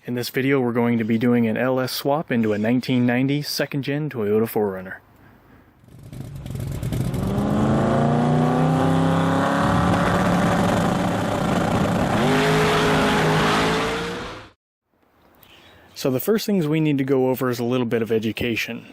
In this video, we're going to be doing an LS swap into a 1990 second-gen Toyota 4Runner. So the first things we need to go over is a little bit of education.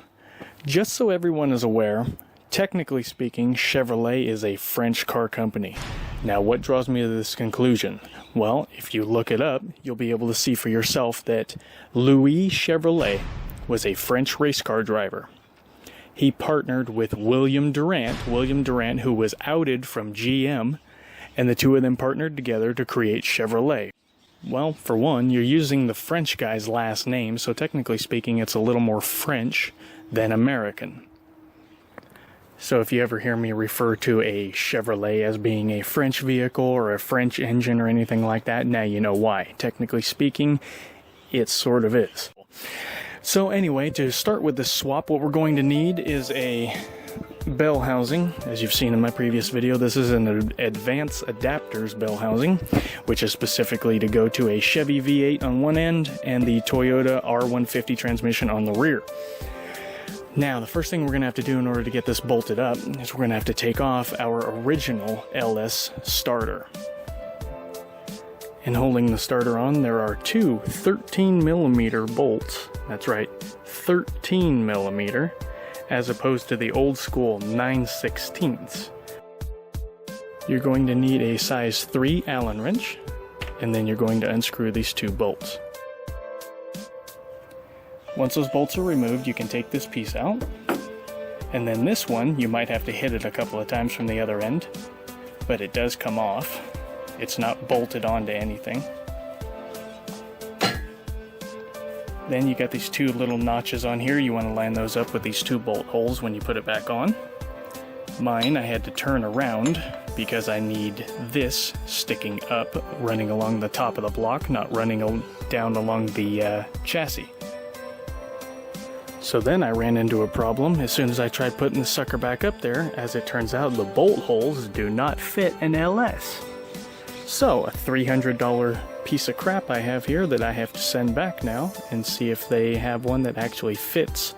Just so everyone is aware, technically speaking, Chevrolet is a French car company. Now, what draws me to this conclusion? Well, if you look it up, you'll be able to see for yourself that Louis Chevrolet was a French race car driver. He partnered with William Durant, who was outed from GM, and the two of them partnered together to create Chevrolet. Well, for one, you're using the French guy's last name, so technically speaking, it's a little more French than American. So if you ever hear me refer to a Chevrolet as being a French vehicle or a French engine or anything like that, now you know why. Technically speaking, it sort of is. So anyway, to start with this swap, what we're going to need is a bell housing. As you've seen in my previous video, this is an advanced adapters bell housing, which is specifically to go to a Chevy V8 on one end and the Toyota R150 transmission on the rear. Now, the first thing we're going to have to do in order to get this bolted up is we're going to have to take off our original LS starter. And holding the starter on, there are two 13mm bolts. That's right, 13mm, as opposed to the old school 9/16. You're going to need a size 3 Allen wrench, and then you're going to unscrew these two bolts. Once those bolts are removed, you can take this piece out, and then this one, you might have to hit it a couple of times from the other end, but it does come off. It's not bolted onto anything. Then you got these two little notches on here. You want to line those up with these two bolt holes when you put it back on. Mine, I had to turn around because I need this sticking up, running along the top of the block, not running down along the chassis. So then I ran into a problem as soon as I tried putting the sucker back up there. As it turns out, the bolt holes do not fit an LS. So a $300 piece of crap I have here that I have to send back now and see if they have one that actually fits.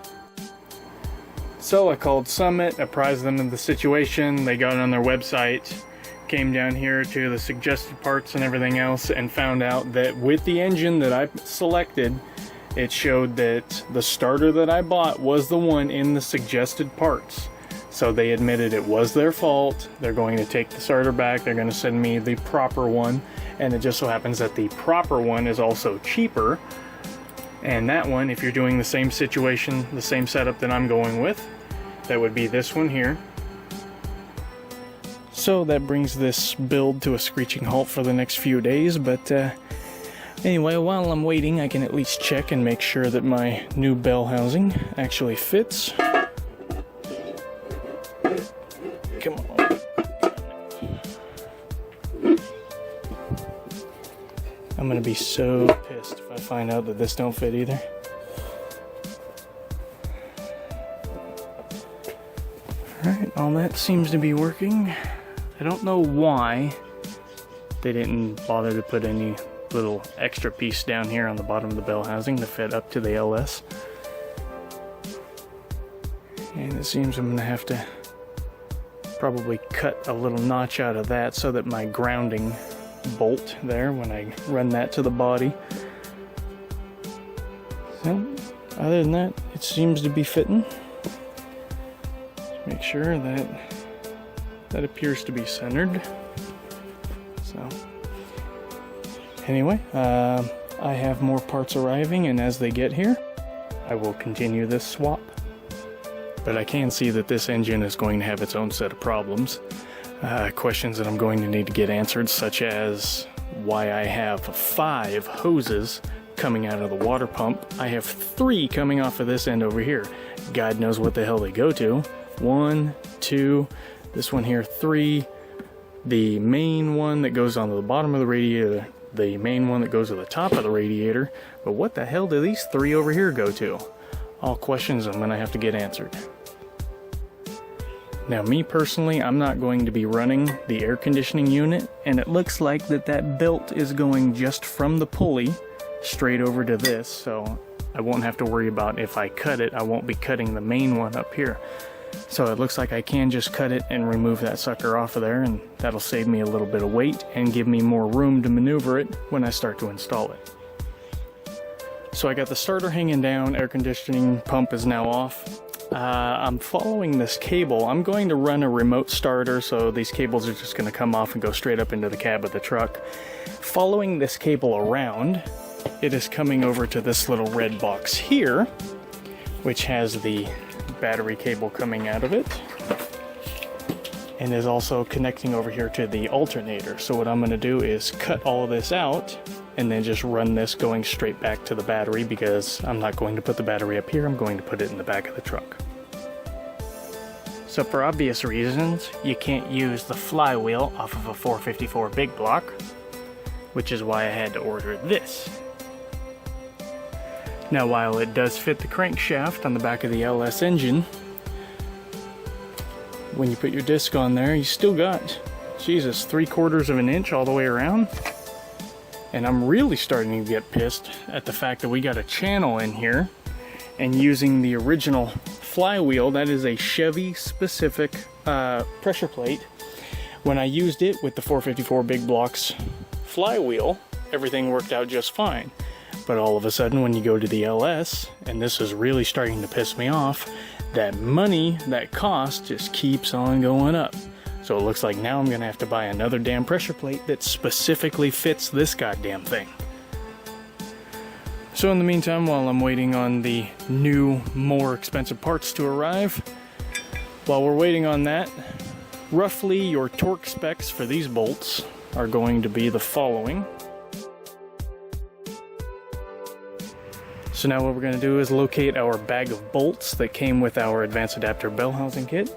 So I called Summit, apprised them of the situation. They got on their website, came down here to the suggested parts and everything else, and found out that with the engine that I selected, it showed that the starter that I bought was the one in the suggested parts. So they admitted it was their fault. They're going to take the starter back. They're going to send me the proper one. And it just so happens that the proper one is also cheaper. And that one, if you're doing the same situation, the same setup that I'm going with, that would be this one here. So that brings this build to a screeching halt for the next few days. But anyway, while I'm waiting, I can at least check and make sure that my new bell housing actually fits. Come on. I'm gonna be so pissed if I find out that this don't fit either. Alright, all that seems to be working. I don't know why they didn't bother to put any little extra piece down here on the bottom of the bell housing to fit up to the LS. And it seems I'm gonna have to probably cut a little notch out of that so that my grounding bolt there, when I run that to the body. So, other than that, it seems to be fitting. Just make sure that that appears to be centered. So, anyway, I have more parts arriving, and as they get here, I will continue this swap. But I can see that this engine is going to have its own set of problems. Questions that I'm going to need to get answered, such as why I have 5 hoses coming out of the water pump. I have 3 coming off of this end over here. God knows what the hell they go to. 1, 2, this one here, 3. The main one that goes onto the bottom of the radiator, the main one that goes to the top of the radiator. But what the hell do these 3 over here go to? All questions I'm going to have to get answered. Now, me personally, I'm not going to be running the air conditioning unit, and it looks like that belt is going just from the pulley straight over to this, so I won't have to worry about if I cut it, I won't be cutting the main one up here. So it looks like I can just cut it and remove that sucker off of there, and that'll save me a little bit of weight and give me more room to maneuver it when I start to install it. So I got the starter hanging down, air conditioning pump is now off. I'm following this cable. I'm going to run a remote starter, so these cables are just going to come off and go straight up into the cab of the truck. Following this cable around, it is coming over to this little red box here, which has the battery cable coming out of it, and is also connecting over here to the alternator. So what I'm going to do is cut all of this out and then just run this going straight back to the battery, because I'm not going to put the battery up here, I'm going to put it in the back of the truck. So for obvious reasons, you can't use the flywheel off of a 454 big block, which is why I had to order this. Now, while it does fit the crankshaft on the back of the LS engine, when you put your disc on there, you still got, Jesus, 3/4 of an inch all the way around. And I'm really starting to get pissed at the fact that we got a channel in here, and using the original flywheel, that is a Chevy specific pressure plate. When I used it with the 454 big blocks flywheel, everything worked out just fine. But all of a sudden when you go to the LS, and this is really starting to piss me off, that money, that cost just keeps on going up. So it looks like now I'm gonna have to buy another damn pressure plate that specifically fits this goddamn thing. So in the meantime, while I'm waiting on the new, more expensive parts to arrive, while we're waiting on that, roughly your torque specs for these bolts are going to be the following. So now what we're going to do is locate our bag of bolts that came with our advanced adapter bell housing kit.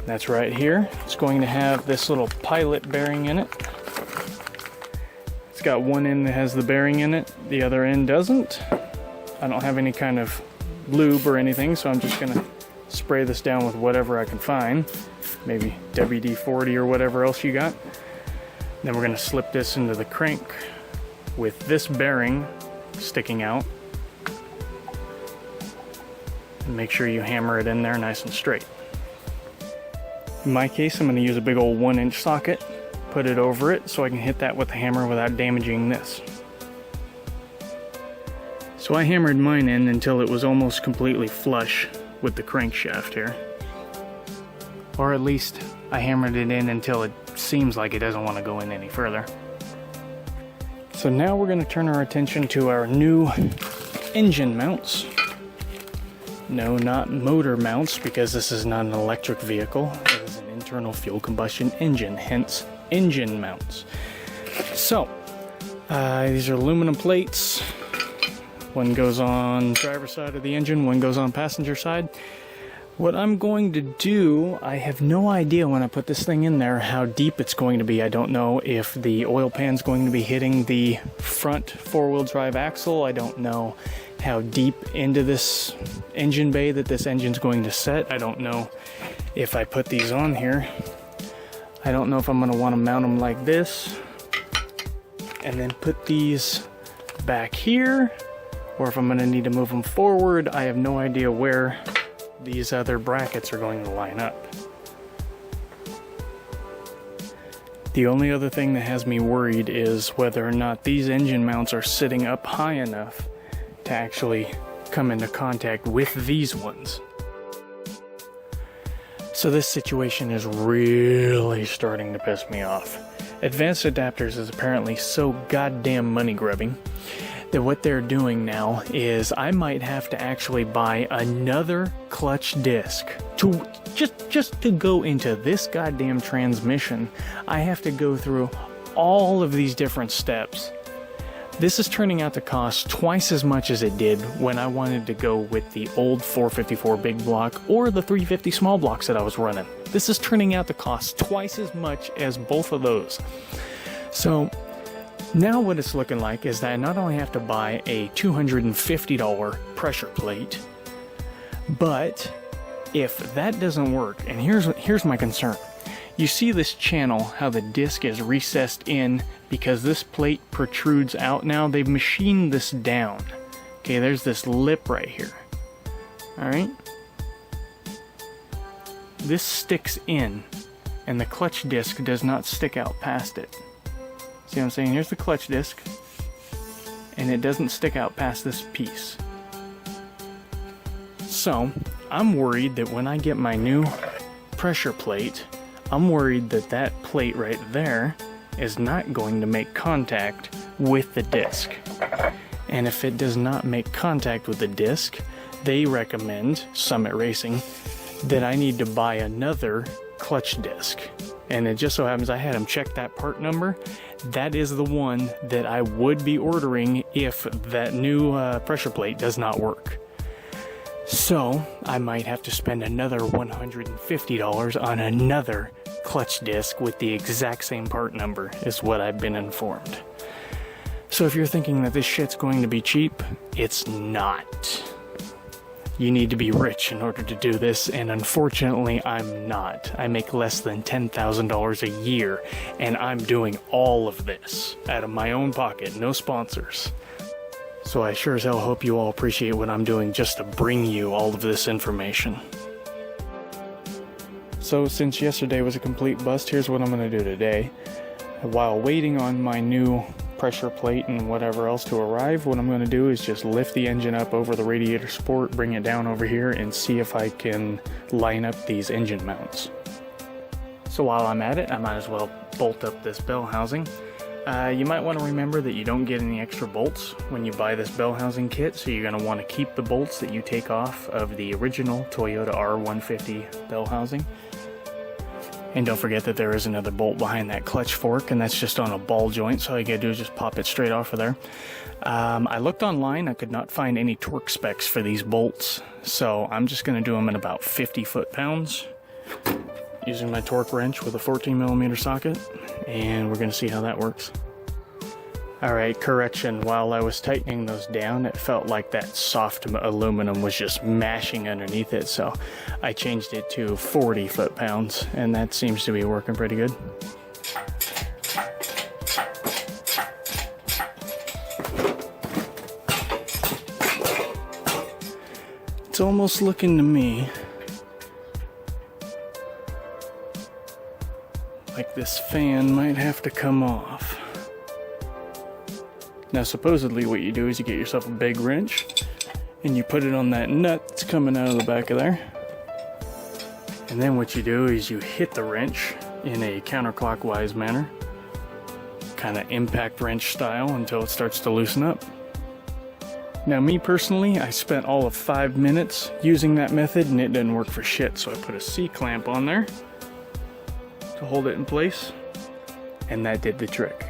That's right here. It's going to have this little pilot bearing in it. It's got one end that has the bearing in it, the other end doesn't. I don't have any kind of lube or anything, so I'm just going to spray this down with whatever I can find. Maybe WD-40 or whatever else you got. Then we're going to slip this into the crank with this bearing sticking out. And make sure you hammer it in there nice and straight. In my case, I'm going to use a big old 1-inch socket, put it over it so I can hit that with the hammer without damaging this. So I hammered mine in until it was almost completely flush with the crankshaft here. Or at least I hammered it in until it seems like it doesn't want to go in any further. So now we're going to turn our attention to our new engine mounts. No, not motor mounts, because this is not an electric vehicle. It is an internal fuel combustion engine, hence engine mounts. So, these are aluminum plates. One goes on driver's side of the engine, one goes on passenger side. What I'm going to do, I have no idea when I put this thing in there how deep it's going to be. I don't know if the oil pan's going to be hitting the front four-wheel drive axle. I don't know how deep into this engine bay that this engine's going to set. I don't know if I put these on here. I don't know if I'm going to want to mount them like this and then put these back here, or if I'm going to need to move them forward. I have no idea where these other brackets are going to line up. The only other thing that has me worried is whether or not these engine mounts are sitting up high enough to actually come into contact with these ones. So this situation is really starting to piss me off. Advanced Adapters is apparently so goddamn money grubbing that what they're doing now is I might have to actually buy another clutch disc to just to go into this goddamn transmission. I have to go through all of these different steps. This is turning out to cost twice as much as it did when I wanted to go with the old 454 big block or the 350 small blocks that I was running. This is turning out to cost twice as much as both of those. So now what it's looking like is that I not only have to buy a $250 pressure plate, but if that doesn't work, and here's my concern. You see this channel, how the disc is recessed in because this plate protrudes out now. They've machined this down. Okay, there's this lip right here. Alright? This sticks in, and the clutch disc does not stick out past it. See what I'm saying? Here's the clutch disc, and it doesn't stick out past this piece. So, I'm worried that when I get my new pressure plate, I'm worried that that plate right there is not going to make contact with the disc. And if it does not make contact with the disc, they recommend, Summit Racing, that I need to buy another clutch disc. And it just so happens I had them check that part number. That is the one that I would be ordering if that new pressure plate does not work. So I might have to spend another $150 on another clutch disc with the exact same part number, is what I've been informed. So if you're thinking that this shit's going to be cheap, it's not. You need to be rich in order to do this, and unfortunately I'm not. I make less than $10,000 a year, and I'm doing all of this out of my own pocket, no sponsors. So I sure as hell hope you all appreciate what I'm doing just to bring you all of this information. So since yesterday was a complete bust, here's what I'm going to do today. While waiting on my new pressure plate and whatever else to arrive, what I'm going to do is just lift the engine up over the radiator support, bring it down over here, and see if I can line up these engine mounts. So while I'm at it, I might as well bolt up this bell housing. You might want to remember that you don't get any extra bolts when you buy this bell housing kit, so you're going to want to keep the bolts that you take off of the original Toyota R150 bell housing. And don't forget that there is another bolt behind that clutch fork, and that's just on a ball joint, so all you gotta do is just pop it straight off of there. I looked online, I could not find any torque specs for these bolts, so I'm just gonna do them in about 50 foot-pounds using my torque wrench with a 14mm socket, and we're gonna see how that works. Alright, correction, while I was tightening those down, it felt like that soft aluminum was just mashing underneath it, so I changed it to 40 foot-pounds, and that seems to be working pretty good. It's almost looking to me like this fan might have to come off. Now supposedly what you do is you get yourself a big wrench and you put it on that nut that's coming out of the back of there. And then what you do is you hit the wrench in a counterclockwise manner, kind of impact wrench style, until it starts to loosen up. Now me personally, I spent all of 5 minutes using that method and it didn't work for shit, so I put a C-clamp on there to hold it in place, and that did the trick.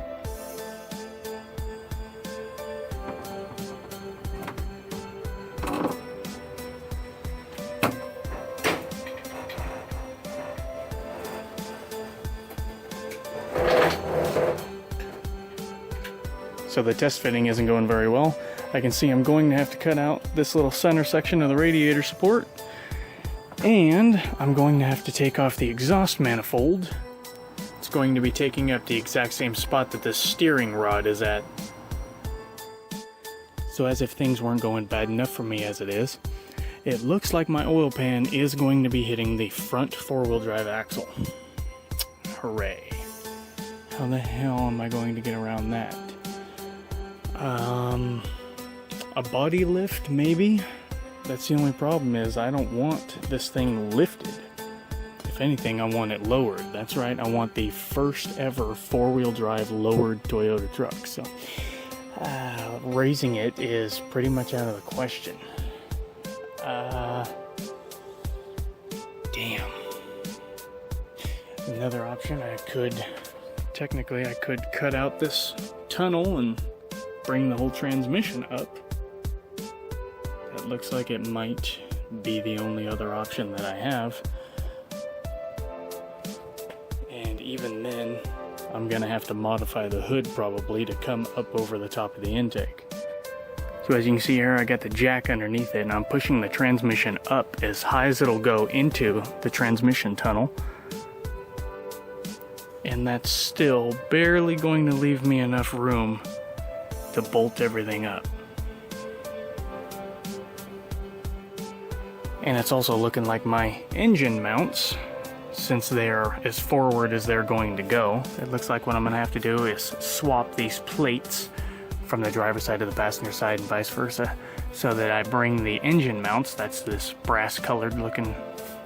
So the test fitting isn't going very well. I can see I'm going to have to cut out this little center section of the radiator support, and I'm going to have to take off the exhaust manifold. It's going to be taking up the exact same spot that the steering rod is at. So as if things weren't going bad enough for me as it is, it looks like my oil pan is going to be hitting the front four-wheel drive axle. Hooray. How the hell am I going to get around that? A body lift, maybe? That's the only problem, is I don't want this thing lifted. If anything, I want it lowered. That's right, I want the first ever four-wheel drive lowered Toyota truck. So, raising it is pretty much out of the question. Damn. Another option, I could cut out this tunnel and bring the whole transmission up. That looks like it might be the only other option that I have. And even then, I'm gonna have to modify the hood probably to come up over the top of the intake. So as you can see here, I got the jack underneath it, and I'm pushing the transmission up as high as it'll go into the transmission tunnel. and that's still barely going to leave me enough room to bolt everything up. And it's also looking like my engine mounts, since they're as forward as they're going to go, it looks like what I'm going to have to do is swap these plates from the driver's side to the passenger side and vice versa, so that I bring the engine mounts, that's this brass colored looking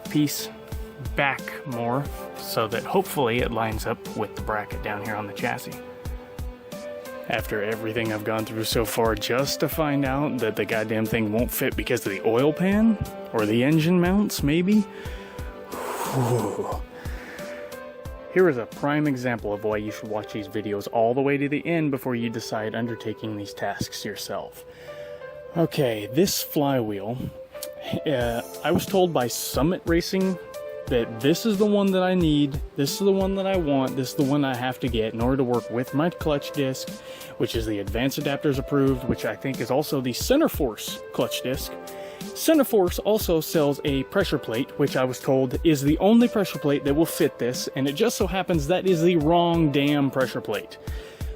piece, back more, so that hopefully it lines up with the bracket down here on the chassis. After everything I've gone through so far just to find out that the goddamn thing won't fit because of the oil pan or the engine mounts, maybe. Whew. Here is a prime example of why you should watch these videos all the way to the end before you decide undertaking these tasks yourself. Okay, this flywheel, I was told by Summit Racing that this is the one that I need, this is the one that I want, this is the one I have to get in order to work with my clutch disc, which is the Advanced Adapters approved, which I think is also the Center Force clutch disc. Center Force also sells a pressure plate, which I was told is the only pressure plate that will fit this, and it just so happens that is the wrong damn pressure plate.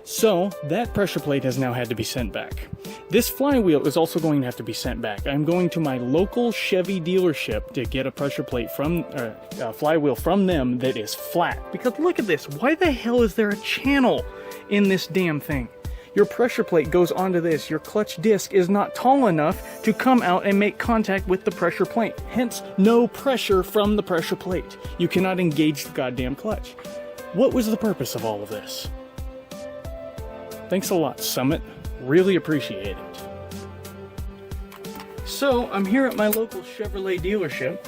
So that pressure plate has now had to be sent back. This flywheel is also going to have to be sent back. I'm going to my local Chevy dealership to get a pressure plate from, a flywheel from them that is flat. Because look at this, why the hell is there a channel in this damn thing? Your pressure plate goes onto this, your clutch disc is not tall enough to come out and make contact with the pressure plate. Hence, no pressure from the pressure plate. You cannot engage the goddamn clutch. What was the purpose of all of this? Thanks a lot, Summit. Really appreciate it. So, I'm here at my local Chevrolet dealership.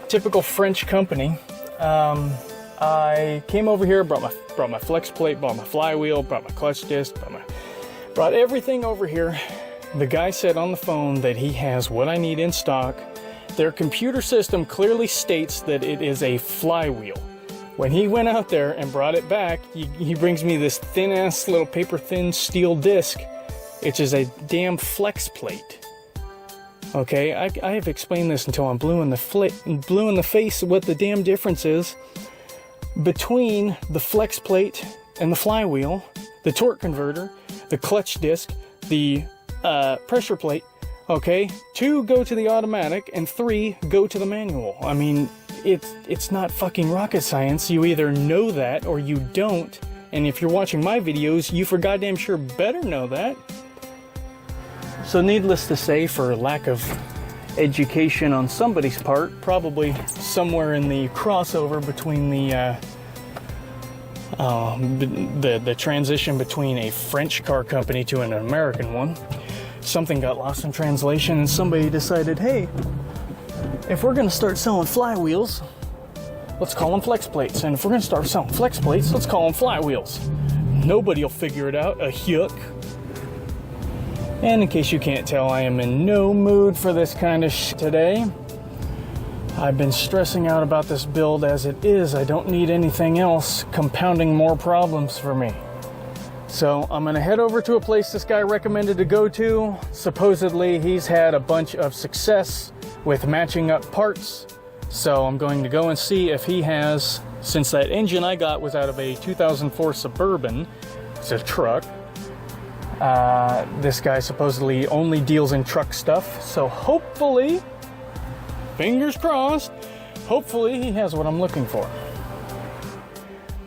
Typical French company. I came over here, brought my flex plate, brought my flywheel, brought my clutch disc, brought everything over here. The guy said on the phone that he has what I need in stock. Their computer system clearly states that it is a flywheel. When he went out there and brought it back, he brings me this thin-ass little paper-thin steel disc. It's just a damn flex plate. Okay, I have explained this until I'm blue in the face what the damn difference is between the flex plate and the flywheel, the torque converter, the clutch disc, the pressure plate. Okay, 2 go to the automatic and 3 go to the manual. I mean, it's not fucking rocket science. You either know that or you don't. And if you're watching my videos, you for goddamn sure better know that. So needless to say, for lack of education on somebody's part, probably somewhere in the crossover between the transition between a French car company to an American one, something got lost in translation and somebody decided, hey, if we're going to start selling flywheels, let's call them flex plates. And if we're going to start selling flex plates, let's call them flywheels. Nobody will figure it out, a yuck. And in case you can't tell, I am in no mood for this kind of shit today. I've been stressing out about this build as it is. I don't need anything else compounding more problems for me. So I'm gonna head over to a place this guy recommended to go to. Supposedly he's had a bunch of success with matching up parts. So I'm going to go and see if he has, since that engine I got was out of a 2004 Suburban, it's a truck. This guy supposedly only deals in truck stuff. So hopefully, fingers crossed, hopefully he has what I'm looking for.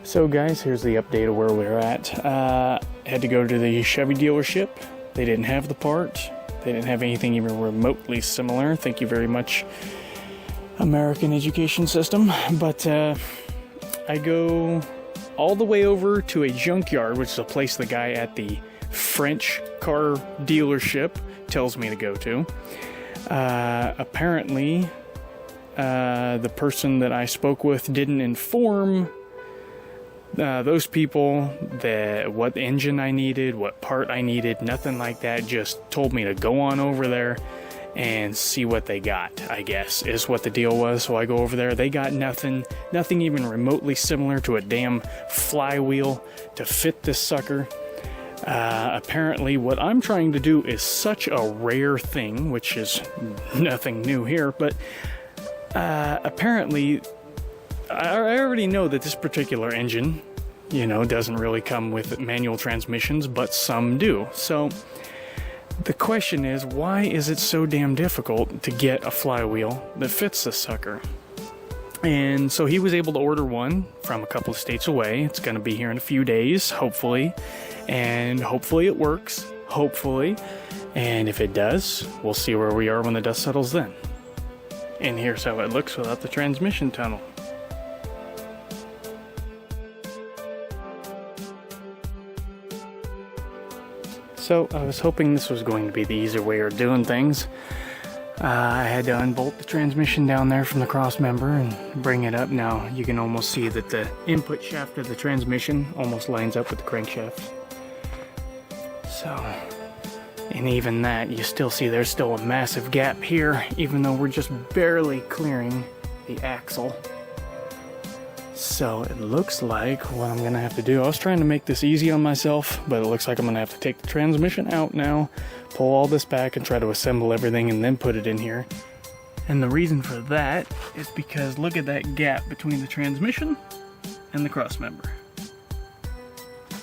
So guys, here's the update of where we're at. Had to go to the Chevy dealership. They didn't have the part. They didn't have anything even remotely similar. Thank you very much, American education system. But I go all the way over to a junkyard, which is a place the guy at the French car dealership tells me to go to. Apparently, the person that I spoke with didn't inform those people that what engine I needed, what part I needed, nothing like that. Just told me to go on over there and see what they got, I guess, is what the deal was. So I go over there. They got nothing even remotely similar to a damn flywheel to fit this sucker. Apparently what I'm trying to do is such a rare thing, which is nothing new here, but apparently I already know that this particular engine you know, doesn't really come with manual transmissions, but some do. So the question is, why is it so damn difficult to get a flywheel that fits this sucker? And so he was able to order one from a couple of states away. It's going to be here in a few days, hopefully. And hopefully it works. Hopefully. And if it does, we'll see where we are when the dust settles then. And here's how it looks without the transmission tunnel. So I was hoping this was going to be the easier way of doing things. I had to unbolt the transmission down there from the cross member and bring it up. Now you can almost see that the input shaft of the transmission almost lines up with the crankshaft. So, and even that, you still see there's still a massive gap here, even though we're just barely clearing the axle. So it looks like what I'm gonna have to do, I was trying to make this easy on myself, but it looks like I'm gonna have to take the transmission out now, pull all this back and try to assemble everything and then put it in here. And the reason for that is because look at that gap between the transmission and the cross member.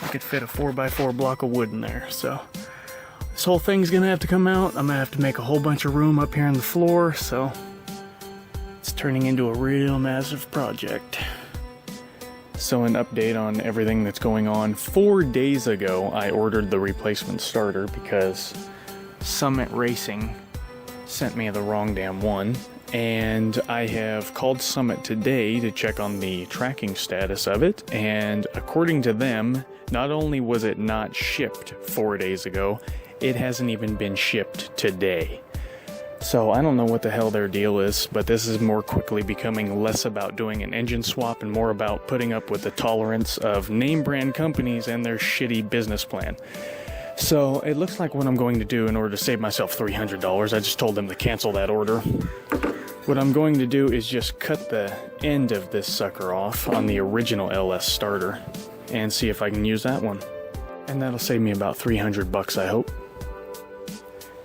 I could fit a 4x4 block of wood in there. So this whole thing's gonna have to come out. I'm gonna have to make a whole bunch of room up here on the floor, so it's turning into a real massive project. So an update on everything that's going on. 4 days ago, I ordered the replacement starter because Summit Racing sent me the wrong damn one. And I have called Summit today to check on the tracking status of it. And according to them, not only was it not shipped 4 days ago, it hasn't even been shipped today. So I don't know what the hell their deal is, but this is more quickly becoming less about doing an engine swap and more about putting up with the tolerance of name brand companies and their shitty business plan. So it looks like what I'm going to do in order to save myself $300, I just told them to cancel that order. What I'm going to do is just cut the end of this sucker off on the original LS starter and see if I can use that one. And that'll save me about $300, I hope.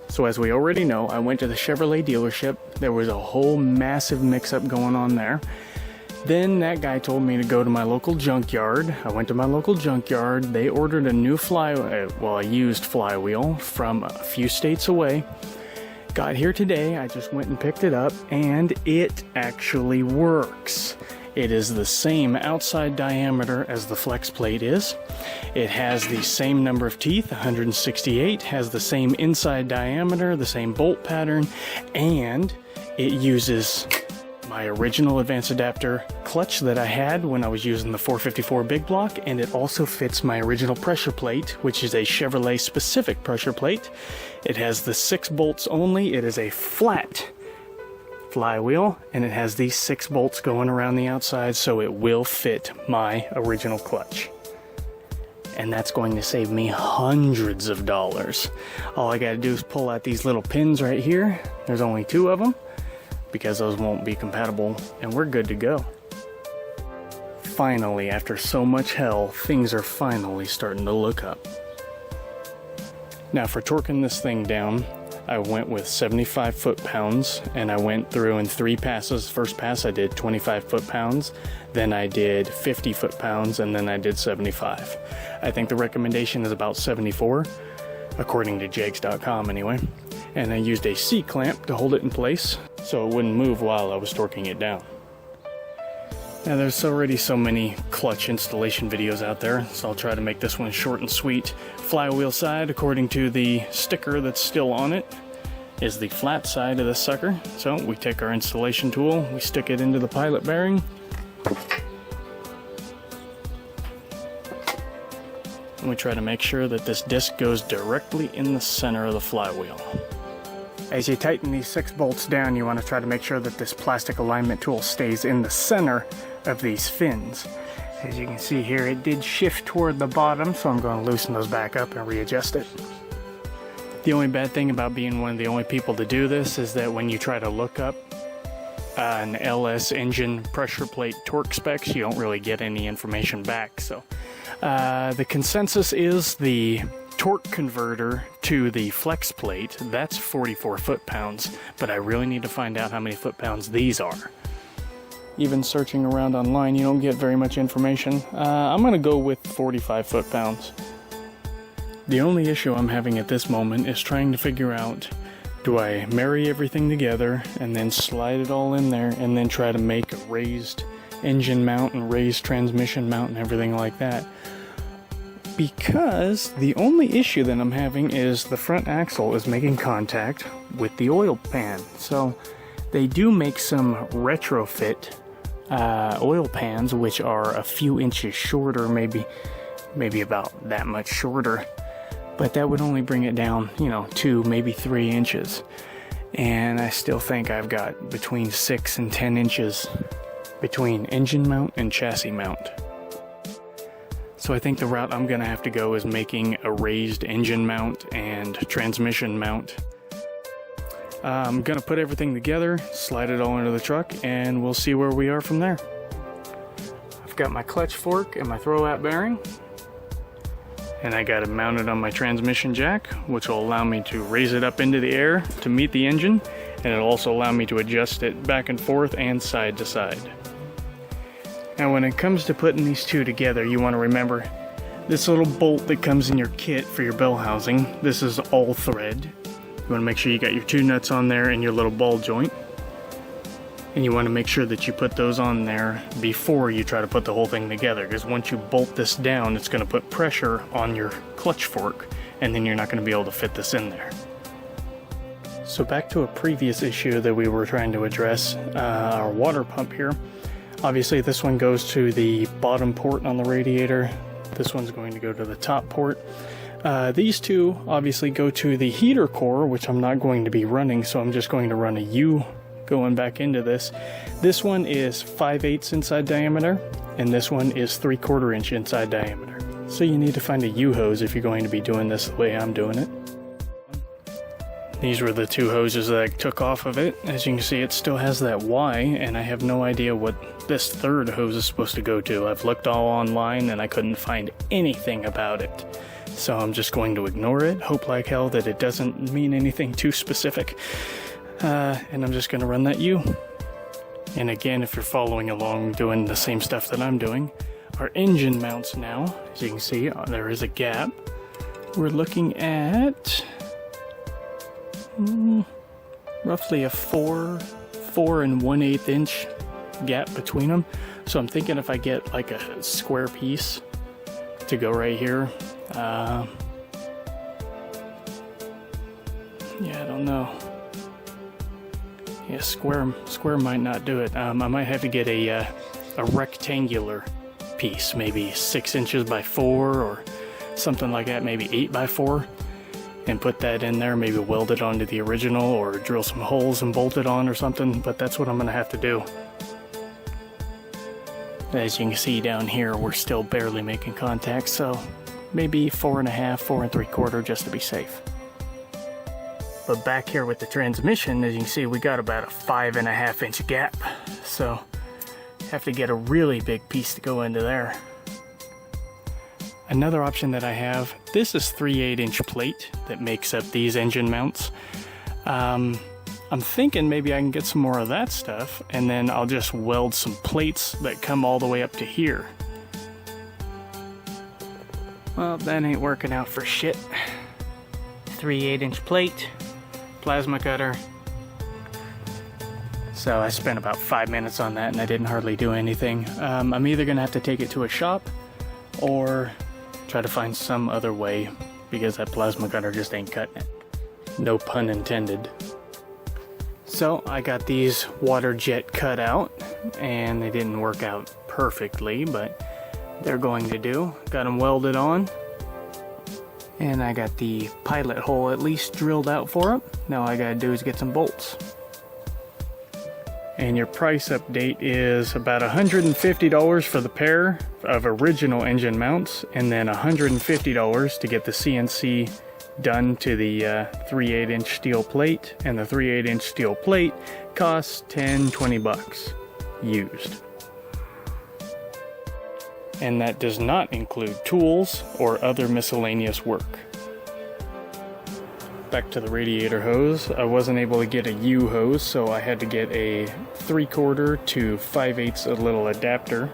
So as we already know, I went to the Chevrolet dealership. There was a whole massive mix-up going on there. Then that guy told me to go to my local junkyard. I went to my local junkyard. They ordered a new a used flywheel from a few states away. Got here today. I just went and picked it up, and it actually works. It is the same outside diameter as the flex plate is. It has the same number of teeth, 168, has the same inside diameter, the same bolt pattern, and it uses my original advanced adapter clutch that I had when I was using the 454 big block, and it also fits my original pressure plate, which is a Chevrolet specific pressure plate. It has the 6 bolts only. It is a flat flywheel, and it has these 6 bolts going around the outside, so it will fit my original clutch. And that's going to save me hundreds of dollars. All I gotta do is pull out these little pins right here. There's only 2 of them because those won't be compatible, and we're good to go. Finally, after so much hell, things are finally starting to look up. Now for torquing this thing down, I went with 75 foot-pounds, and I went through in 3 passes. First pass I did 25 foot-pounds, then I did 50 foot-pounds, and then I did 75. I think the recommendation is about 74, according to jegs.com anyway. And I used a C-clamp to hold it in place so it wouldn't move while I was torquing it down. Now there's already so many clutch installation videos out there, so I'll try to make this one short and sweet. Flywheel side, according to the sticker that's still on it, is the flat side of this sucker. So we take our installation tool, we stick it into the pilot bearing, and we try to make sure that this disc goes directly in the center of the flywheel. As you tighten these 6 bolts down, you want to try to make sure that this plastic alignment tool stays in the center of these fins. As you can see here, it did shift toward the bottom, so I'm going to loosen those back up and readjust it. The only bad thing about being one of the only people to do this is that when you try to look up an LS engine pressure plate torque specs, you don't really get any information back. So the consensus is the torque converter to the flex plate, that's 44 foot-pounds, but I really need to find out how many foot-pounds these are. even searching around online, you don't get very much information. I'm going to go with 45 foot-pounds. The only issue I'm having at this moment is trying to figure out, do I marry everything together and then slide it all in there and then try to make a raised engine mount and raised transmission mount and everything like that? Because the only issue that I'm having is the front axle is making contact with the oil pan. So they do make some retrofit oil pans, which are a few inches shorter, maybe about that much shorter. But that would only bring it down, 2, maybe 3 inches. And I still think I've got between 6 and 10 inches between engine mount and chassis mount. So I think the route I'm going to have to go is making a raised engine mount and transmission mount. I'm going to put everything together, slide it all into the truck, and we'll see where we are from there. I've got my clutch fork and my throw-out bearing. And I got it mounted on my transmission jack, which will allow me to raise it up into the air to meet the engine, and it'll also allow me to adjust it back and forth and side to side. Now when it comes to putting these two together, you want to remember this little bolt that comes in your kit for your bell housing. This is all thread. You want to make sure you got your 2 nuts on there and your little ball joint. And you want to make sure that you put those on there before you try to put the whole thing together, because once you bolt this down, it's going to put pressure on your clutch fork, and then you're not going to be able to fit this in there. So back to a previous issue that we were trying to address, our water pump here. Obviously this one goes to the bottom port on the radiator. This one's going to go to the top port. These two obviously go to the heater core, which I'm not going to be running, so I'm just going to run a U going back into this. This one is 5/8 inside diameter, and this one is 3/4 inch inside diameter. So you need to find a U-hose if you're going to be doing this the way I'm doing it. These were the 2 hoses that I took off of it. As you can see, it still has that Y, and I have no idea what this 3rd hose is supposed to go to. I've looked all online and I couldn't find anything about it. So I'm just going to ignore it, hope like hell that it doesn't mean anything too specific. And I'm just going to run that U. And again, if you're following along doing the same stuff that I'm doing, our engine mounts now, as you can see, there is a gap. We're looking at roughly a 4 1/8 inch gap between them. So I'm thinking if I get like a square piece to go right here, yeah, I don't know. Yeah, square might not do it. I might have to get a rectangular piece, maybe 6 inches by 4 or something like that, maybe 8 by 4, and put that in there, maybe weld it onto the original or drill some holes and bolt it on or something, but that's what I'm gonna have to do. As you can see down here, we're still barely making contact, so maybe 4.5, 4 3/4 just to be safe. But back here with the transmission, as you can see, we got about a 5.5 inch gap. So have to get a really big piece to go into there. Another option that I have, this is 3/8 inch plate that makes up these engine mounts. I'm thinking maybe I can get some more of that stuff, and then I'll just weld some plates that come all the way up to here. Well, that ain't working out for shit. 3/8 inch plate, plasma cutter. So I spent about 5 minutes on that and I didn't hardly do anything. I'm either gonna have to take it to a shop or try to find some other way, because that plasma cutter just ain't cutting it. No pun intended. So I got these water jet cut out, and they didn't work out perfectly, but they're going to do. Got them welded on. And I got the pilot hole at least drilled out for them. Now all I gotta do is get some bolts. And your price update is about $150 for the pair of original engine mounts, and then $150 to get the CNC done to the 3/8 inch steel plate, and the 3/8 inch steel plate costs $10-20 used. And that does not include tools or other miscellaneous work. Back to the radiator hose. I wasn't able to get a U hose, so I had to get a 3/4 to 5/8 a little adapter.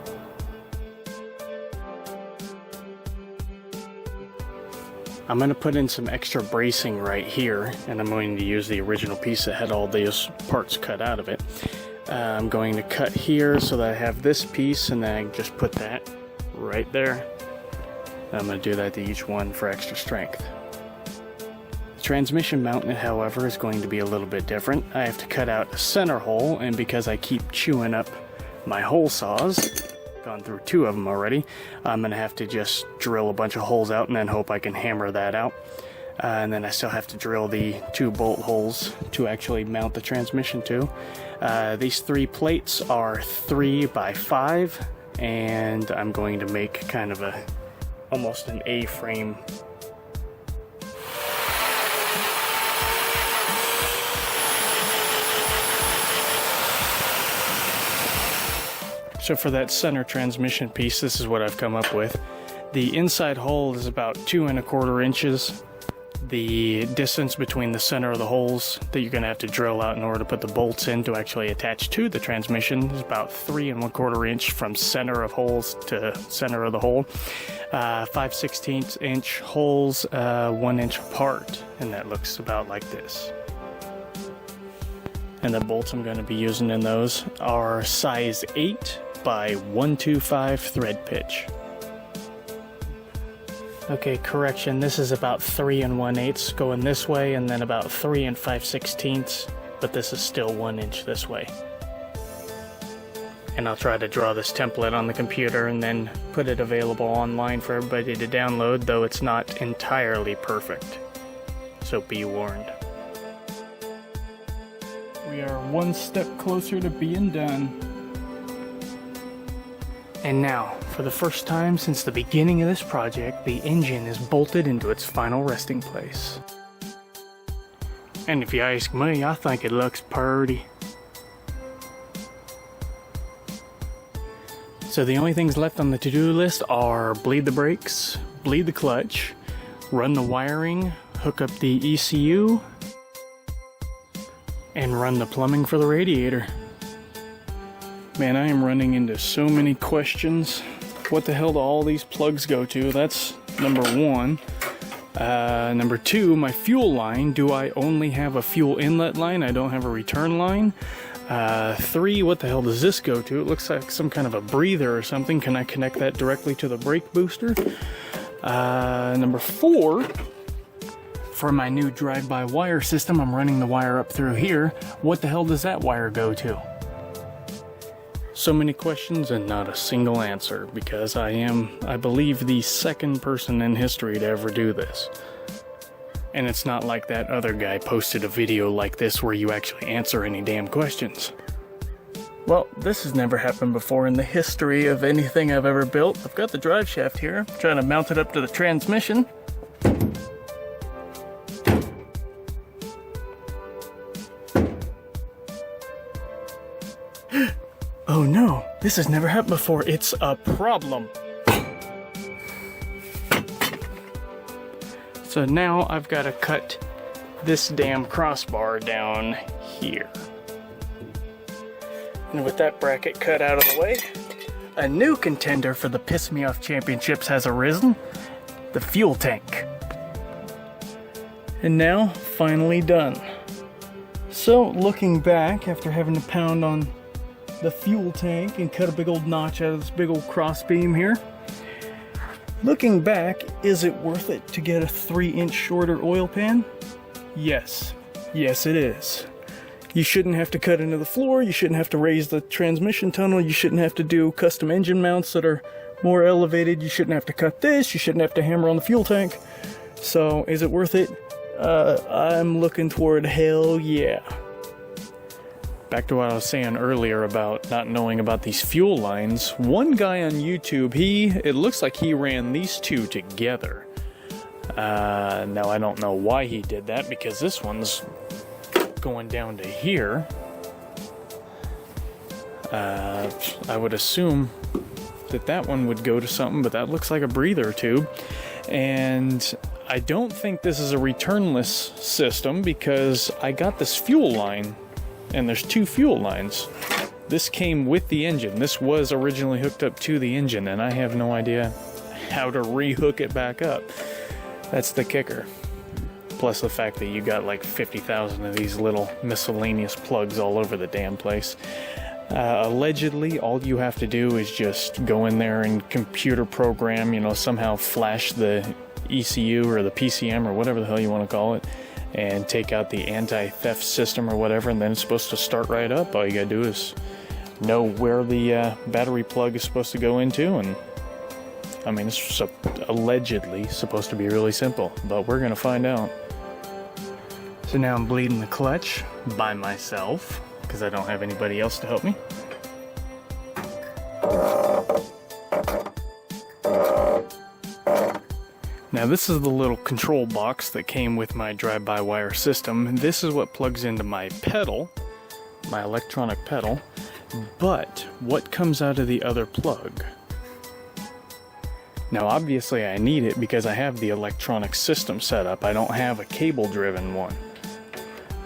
I'm going to put in some extra bracing right here, and I'm going to use the original piece that had all those parts cut out of it. I'm going to cut here so that I have this piece, and then I just put that right there. I'm going to do that to each one for extra strength. The transmission mount, however, is going to be a little bit different. I have to cut out a center hole, and because I keep chewing up my hole saws, gone through 2 of them already, I'm going to have to just drill a bunch of holes out and then hope I can hammer that out. And then I still have to drill the 2 bolt holes to actually mount the transmission to. These 3 plates are 3 by 5, and I'm going to make kind of almost an A-frame. So for that center transmission piece, this is what I've come up with. The inside hole is about 2 1/4 inches. The distance between the center of the holes that you're going to have to drill out in order to put the bolts in to actually attach to the transmission is about 3 1/4 inch from center of holes to center of the hole. 5/16 inch holes, 1 inch apart, and that looks about like this. And the bolts I'm going to be using in those are size 8 by 125 thread pitch. Okay, correction, this is about 3 1/8 going this way, and then about 3 5/16, but this is still 1 inch this way. And I'll try to draw this template on the computer and then put it available online for everybody to download, though it's not entirely perfect. So be warned. We are 1 step closer to being done. And now, for the first time since the beginning of this project, the engine is bolted into its final resting place. And if you ask me, I think it looks pretty. So the only things left on the to-do list are bleed the brakes, bleed the clutch, run the wiring, hook up the ECU, and run the plumbing for the radiator. Man, I am running into so many questions. What the hell do all these plugs go to? That's number 1. Number 2, my fuel line. Do I only have a fuel inlet line? I don't have a return line. 3, what the hell does this go to? It looks like some kind of a breather or something. Can I connect that directly to the brake booster? Number 4, for my new drive-by wire system, I'm running the wire up through here. What the hell does that wire go to? So many questions and not a single answer, because I am, I believe, the 2nd person in history to ever do this. And it's not like that other guy posted a video like this where you actually answer any damn questions. Well, this has never happened before in the history of anything I've ever built. I've got the drive shaft here, I'm trying to mount it up to the transmission. Oh no, this has never happened before. It's a problem. So now I've got to cut this damn crossbar down here. And with that bracket cut out of the way, a new contender for the Piss Me Off Championships has arisen, the fuel tank. And now, finally done. So, looking back after having to pound on the fuel tank and cut a big old notch out of this big old cross beam here. Looking back, is it worth it to get a 3-inch shorter oil pan? Yes. Yes, it is. You shouldn't have to cut into the floor, you shouldn't have to raise the transmission tunnel, you shouldn't have to do custom engine mounts that are more elevated, you shouldn't have to cut this, you shouldn't have to hammer on the fuel tank. So, is it worth it? I'm looking toward hell yeah. Back to what I was saying earlier about not knowing about these fuel lines. One guy on YouTube, it looks like he ran these 2 together. Now I don't know why he did that, because this one's going down to here. I would assume that one would go to something, but that looks like a breather tube. And I don't think this is a returnless system because I got this fuel line, and there's 2 fuel lines. This came with the engine. This was originally hooked up to the engine, and I have no idea how to re-hook it back up. That's the kicker. Plus the fact that you got like 50,000 of these little miscellaneous plugs all over the damn place. Allegedly, all you have to do is just go in there and computer program, you know, somehow flash the ECU or the PCM or whatever the hell you want to call it, and take out the anti-theft system or whatever, and then it's supposed to start right up. All you gotta do is know where the battery plug is supposed to go into, and I mean, it's allegedly supposed to be really simple, but we're gonna find out. So now I'm bleeding the clutch by myself because I don't have anybody else to help me. Now this is the little control box that came with my drive-by-wire system. This is what plugs into my pedal, my electronic pedal, but what comes out of the other plug? Now obviously I need it because I have the electronic system set up. I don't have a cable-driven one.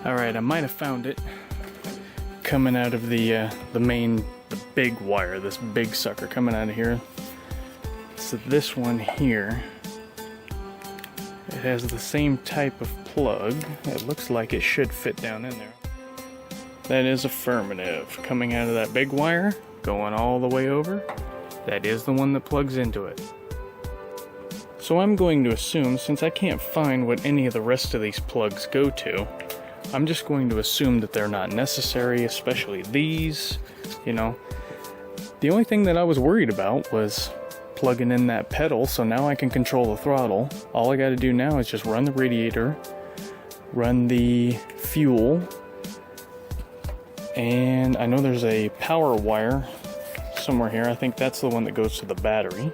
Alright, I might have found it. Coming out of the big wire, this big sucker coming out of here. So this one here, it has the same type of plug. It looks like it should fit down in there. That is affirmative. Coming out of that big wire, going all the way over, that is the one that plugs into it. So I'm going to assume, since I can't find what any of the rest of these plugs go to, I'm just going to assume that they're not necessary, especially these, you know. The only thing that I was worried about was plugging in that pedal, so now I can control the throttle. All I gotta do now is just run the radiator, run the fuel, and I know there's a power wire somewhere here. I think that's the one that goes to the battery.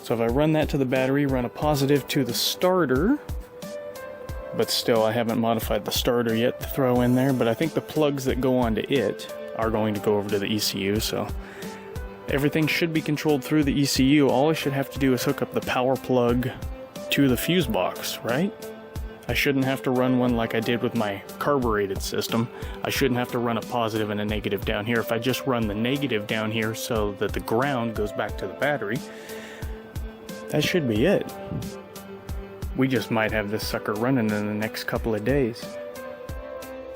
So if I run that to the battery, run a positive to the starter, but still I haven't modified the starter yet to throw in there, but I think the plugs that go onto it are going to go over to the ECU, so everything should be controlled through the ECU. All I should have to do is hook up the power plug to the fuse box, right? I shouldn't have to run one like I did with my carbureted system. I shouldn't have to run a positive and a negative down here. If I just run the negative down here so that the ground goes back to the battery, that should be it. We just might have this sucker running in the next couple of days.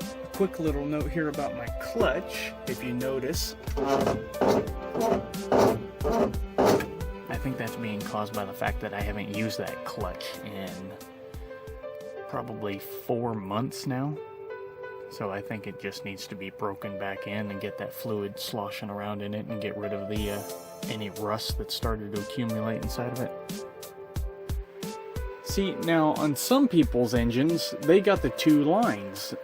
A quick little note here about my clutch, if you notice. I think that's being caused by the fact that I haven't used that clutch in probably 4 months now. So I think it just needs to be broken back in and get that fluid sloshing around in it and get rid of the any rust that started to accumulate inside of it. See, now on some people's engines, they got the 2 lines.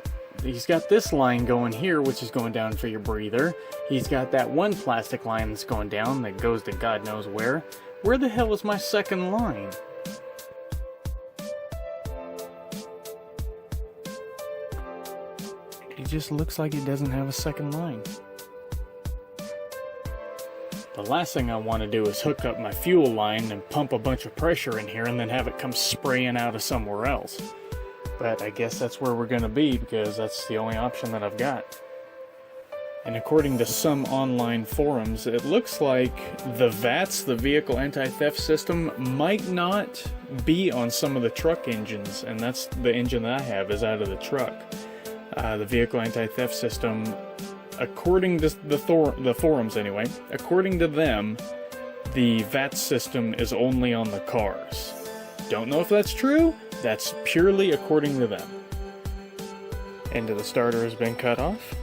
He's got this line going here, which is going down for your breather. He's got that one plastic line that's going down that goes to God knows where. Where the hell is my second line? It just looks like it doesn't have a second line. The last thing I want to do is hook up my fuel line and pump a bunch of pressure in here and then have it come spraying out of somewhere else. But I guess that's where we're going to be because that's the only option that I've got. And according to some online forums, it looks like the VATS, the Vehicle Anti-Theft System, might not be on some of the truck engines, and that's the engine that I have is out of the truck. The Vehicle Anti-Theft System, according to the forums anyway, according to them, the VATS system is only on the cars. Don't know if that's true. That's purely according to them. End of the starter has been cut off.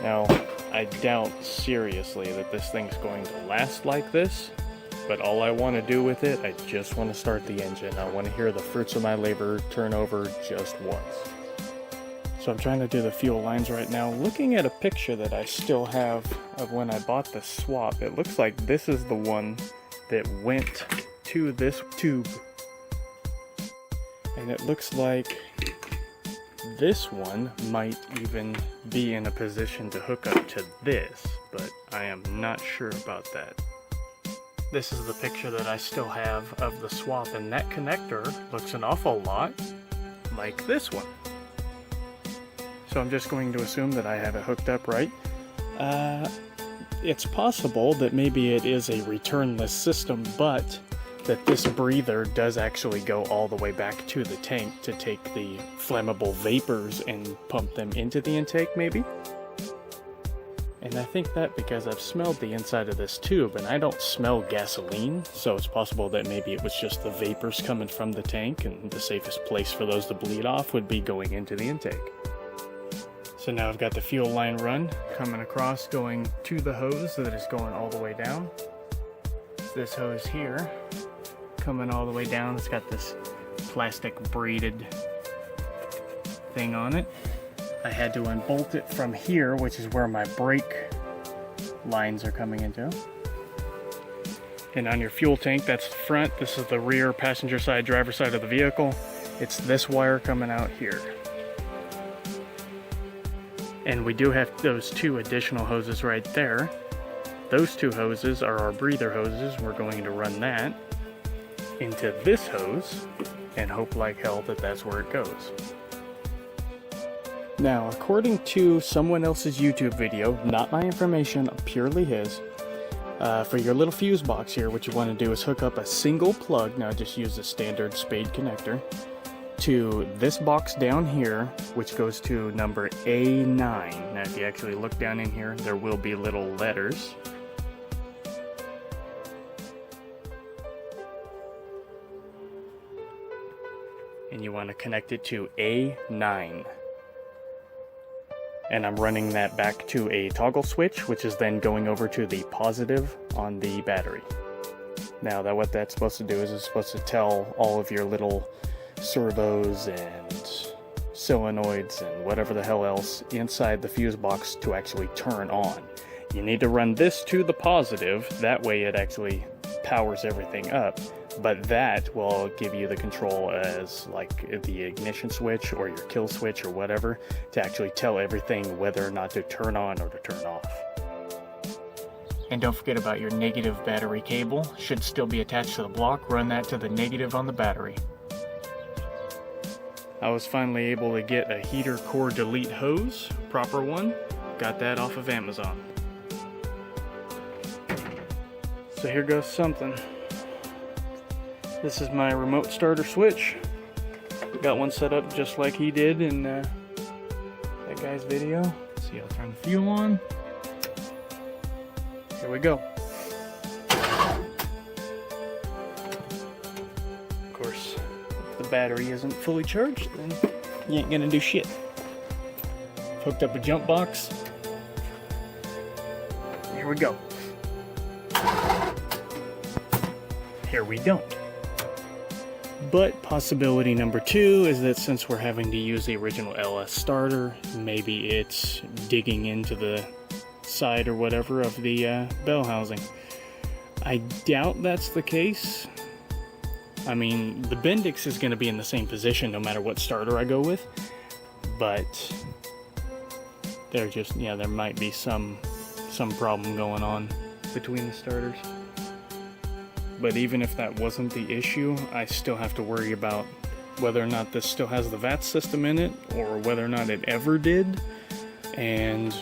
Now, I doubt seriously that this thing's going to last like this, but all I want to do with it, I just want to start the engine. I want to hear the fruits of my labor turn over just once. So I'm trying to do the fuel lines right now. Looking at a picture that I still have of when I bought the swap, it looks like this is the one that went to this tube. And it looks like this one might even be in a position to hook up to this, but I am not sure about that. This is the picture that I still have of the swap, and that connector looks an awful lot like this one. So I'm just going to assume that I have it hooked up right. It's possible that maybe it is a returnless system, but that this breather does actually go all the way back to the tank to take the flammable vapors and pump them into the intake, maybe? And I think that because I've smelled the inside of this tube and I don't smell gasoline, so it's possible that maybe it was just the vapors coming from the tank, and the safest place for those to bleed off would be going into the intake. So now I've got the fuel line run coming across, going to the hose that is going all the way down. This hose here, coming all the way down, it's got this plastic braided thing on it. I had to unbolt it from here, which is where my brake lines are coming into. And on your fuel tank, that's the front. This is the rear passenger side, driver side of the vehicle. It's this wire coming out here. And we do have those two additional hoses right there. Those two hoses are our breather hoses. We're going to run that into this hose and hope like hell that that's where it goes. Now, according to someone else's YouTube video, not my information, purely his, for your little fuse box here, what you want to do is hook up a single plug, now just use the standard spade connector, to this box down here, which goes to number A9. Now, if you actually look down in here, there will be little letters. And you want to connect it to A9. And I'm running that back to a toggle switch, which is then going over to the positive on the battery. Now, what that's supposed to do is it's supposed to tell all of your little servos and solenoids and whatever the hell else inside the fuse box to actually turn on. You need to run this to the positive, that way it actually powers everything up, but that will give you the control as like the ignition switch or your kill switch or whatever to actually tell everything whether or not to turn on or to turn off. And don't forget about your negative battery cable. Should still be attached to the block. Run that to the negative on the battery. I was finally able to get a heater core delete hose, proper one. Got that off of Amazon. So here goes something. This is my remote starter switch. Got one set up just like he did in that guy's video. Let's see, I'll turn the fuel on. Here we go. Of course, if the battery isn't fully charged, then you ain't gonna do shit. Hooked up a jump box. Here we go. Here we don't. But possibility number two is that since we're having to use the original LS starter, maybe it's digging into the side or whatever of the bell housing. I doubt that's the case. I mean, the Bendix is going to be in the same position no matter what starter I go with, but there might be some problem going on between the starters. But even if that wasn't the issue, I still have to worry about whether or not this still has the VAT system in it, or whether or not it ever did, and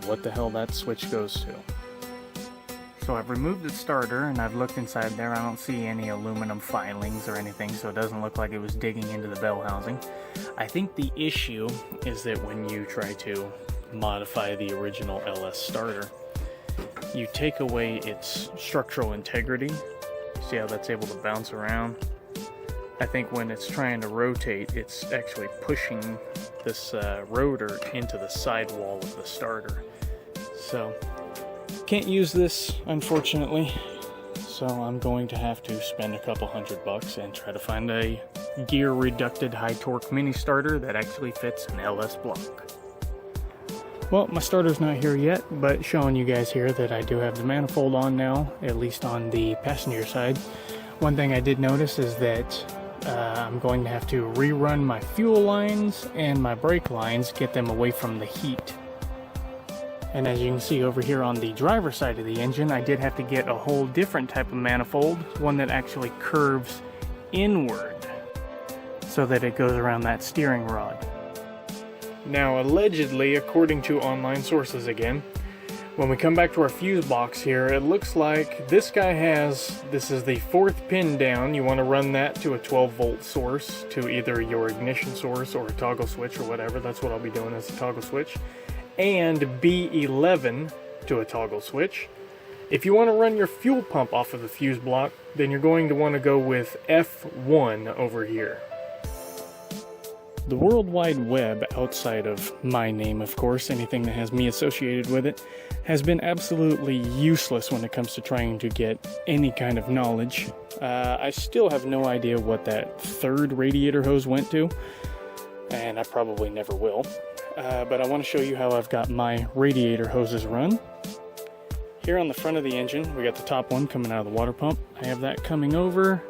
what the hell that switch goes to. So I've removed the starter, and I've looked inside there. I don't see any aluminum filings or anything, so it doesn't look like it was digging into the bell housing. I think the issue is that when you try to modify the original LS starter, you take away its structural integrity. See how that's able to bounce around? I think when it's trying to rotate, it's actually pushing this rotor into the sidewall of the starter. So, can't use this, unfortunately. So I'm going to have to spend a couple $100 and try to find a gear-reducted high-torque mini starter that actually fits an LS block. Well, my starter's not here yet, but showing you guys here that I do have the manifold on now, at least on the passenger side. One thing I did notice is that I'm going to have to rerun my fuel lines and my brake lines, get them away from the heat. And as you can see over here on the driver's side of the engine, I did have to get a whole different type of manifold, one that actually curves inward so that it goes around that steering rod. Now, allegedly, according to online sources again, when we come back to our fuse box here, it looks like this guy has, this is the 4th pin down. You want to run that to a 12-volt source, to either your ignition source or a toggle switch or whatever. That's what I'll be doing as a toggle switch. And B11 to a toggle switch. If you want to run your fuel pump off of the fuse block, then you're going to want to go with F1 over here. The World Wide Web, outside of my name of course, anything that has me associated with it, has been absolutely useless when it comes to trying to get any kind of knowledge. I still have no idea what that 3rd radiator hose went to, and I probably never will. But I want to show you how I've got my radiator hoses run. Here on the front of the engine, we got the top one coming out of the water pump. I have that coming over,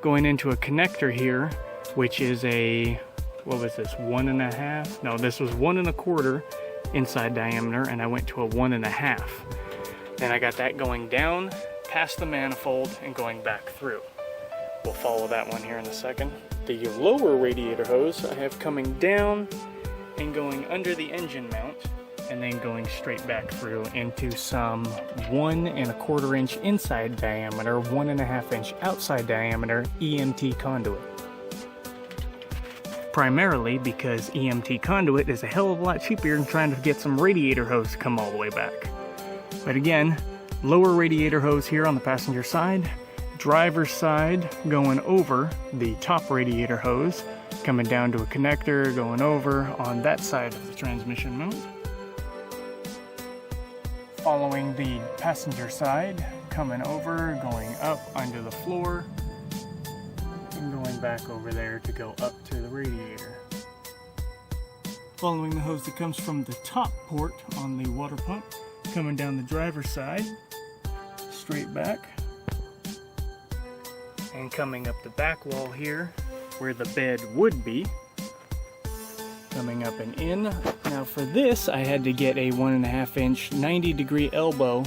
going into a connector here, which is a, what was this, 1.5? No, this was 1 1/4 inside diameter, and I went to a 1.5. Then I got that going down past the manifold and going back through. We'll follow that one here in a second. The lower radiator hose I have coming down and going under the engine mount, and then going straight back through into some 1 1/4 inch inside diameter, 1.5 inch outside diameter EMT conduit. Primarily because EMT conduit is a hell of a lot cheaper than trying to get some radiator hose to come all the way back. But again, lower radiator hose here on the passenger side, driver's side going over the top radiator hose, coming down to a connector, going over on that side of the transmission mount. Following the passenger side, coming over, going up under the floor, and going back over there to go up to the radiator. Following the hose that comes from the top port on the water pump, coming down the driver's side, straight back, and coming up the back wall here, where the bed would be, coming up and in. Now for this, I had to get a 1.5 inch 90-degree elbow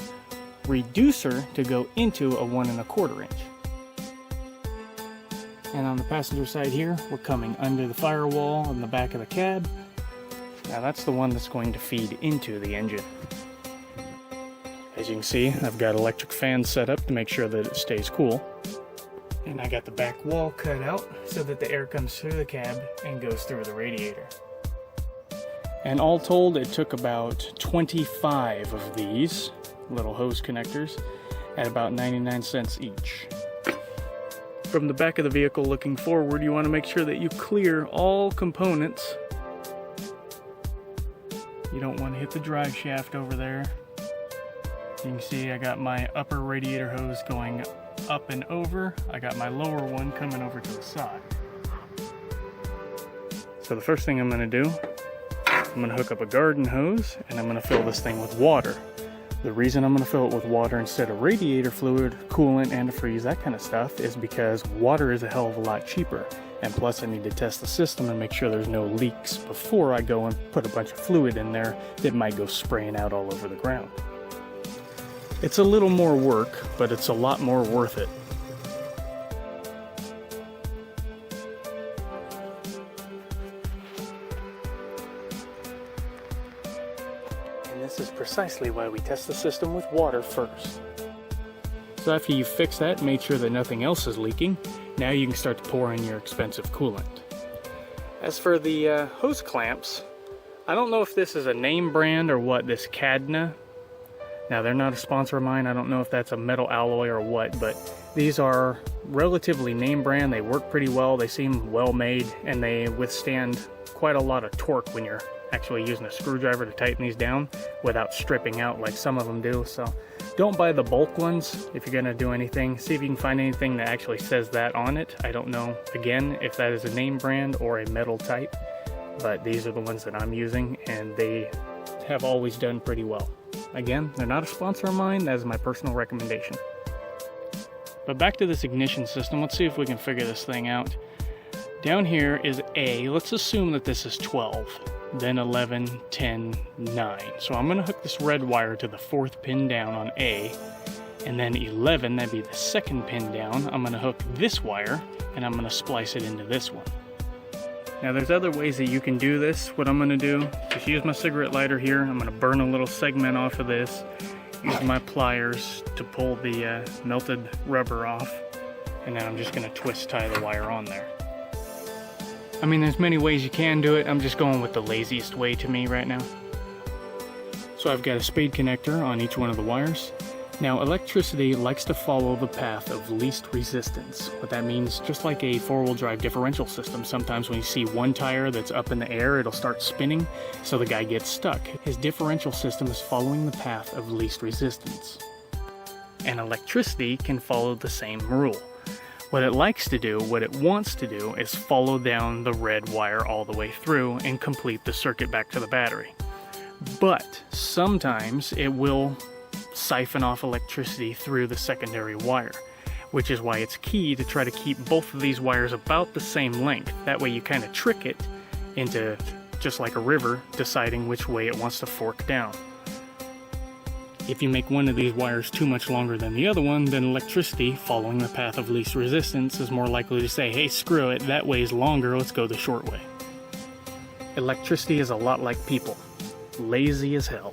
reducer to go into a 1 1/4 inch. And on the passenger side here, we're coming under the firewall on the back of the cab. Now that's the one that's going to feed into the engine. As you can see, I've got electric fans set up to make sure that it stays cool. And I got the back wall cut out so that the air comes through the cab and goes through the radiator. And all told, it took about 25 of these little hose connectors at about 99 cents each. From the back of the vehicle looking forward, you want to make sure that you clear all components. You don't want to hit the drive shaft over there. You can see I got my upper radiator hose going up and over. I got my lower one coming over to the side. So the first thing I'm going to do, I'm going to hook up a garden hose and I'm going to fill this thing with water. The reason I'm going to fill it with water instead of radiator fluid, coolant, antifreeze, that kind of stuff, is because water is a hell of a lot cheaper. And plus I need to test the system and make sure there's no leaks before I go and put a bunch of fluid in there that might go spraying out all over the ground. It's a little more work, but it's a lot more worth it. And this is precisely why we test the system with water first. So after you fix that, make sure that nothing else is leaking, now you can start to pour in your expensive coolant. As for the hose clamps, I don't know if this is a name brand or what, this Cadna. Now they're not a sponsor of mine, I don't know if that's a metal alloy or what, but these are relatively name brand, they work pretty well, they seem well made, and they withstand quite a lot of torque when you're actually using a screwdriver to tighten these down without stripping out like some of them do. So don't buy the bulk ones if you're going to do anything. See if you can find anything that actually says that on it. I don't know, again, if that is a name brand or a metal type, but these are the ones that I'm using and they have always done pretty well. Again, they're not a sponsor of mine, that is my personal recommendation. But back to this ignition system, let's see if we can figure this thing out. Down here is A, let's assume that this is 12. then 11, 10, 9. So I'm going to hook this red wire to the 4th pin down on A, and then 11, that'd be the 2nd pin down. I'm going to hook this wire, and I'm going to splice it into this one. Now there's other ways that you can do this. What I'm going to do, just use my cigarette lighter here. I'm going to burn a little segment off of this. Use my pliers to pull the melted rubber off. And then I'm just going to twist tie the wire on there. I mean, there's many ways you can do it. I'm just going with the laziest way to me right now. So I've got a spade connector on each one of the wires. Now, electricity likes to follow the path of least resistance. What that means, just like a four-wheel drive differential system, sometimes when you see one tire that's up in the air, it'll start spinning, so the guy gets stuck. His differential system is following the path of least resistance. And electricity can follow the same rule. What it likes to do, what it wants to do, is follow down the red wire all the way through and complete the circuit back to the battery. But sometimes it will siphon off electricity through the secondary wire, which is why it's key to try to keep both of these wires about the same length. That way you kind of trick it into, just like a river, deciding which way it wants to fork down. If you make one of these wires too much longer than the other one, then electricity, following the path of least resistance, is more likely to say, hey, screw it, that way's longer, let's go the short way. Electricity is a lot like people. Lazy as hell.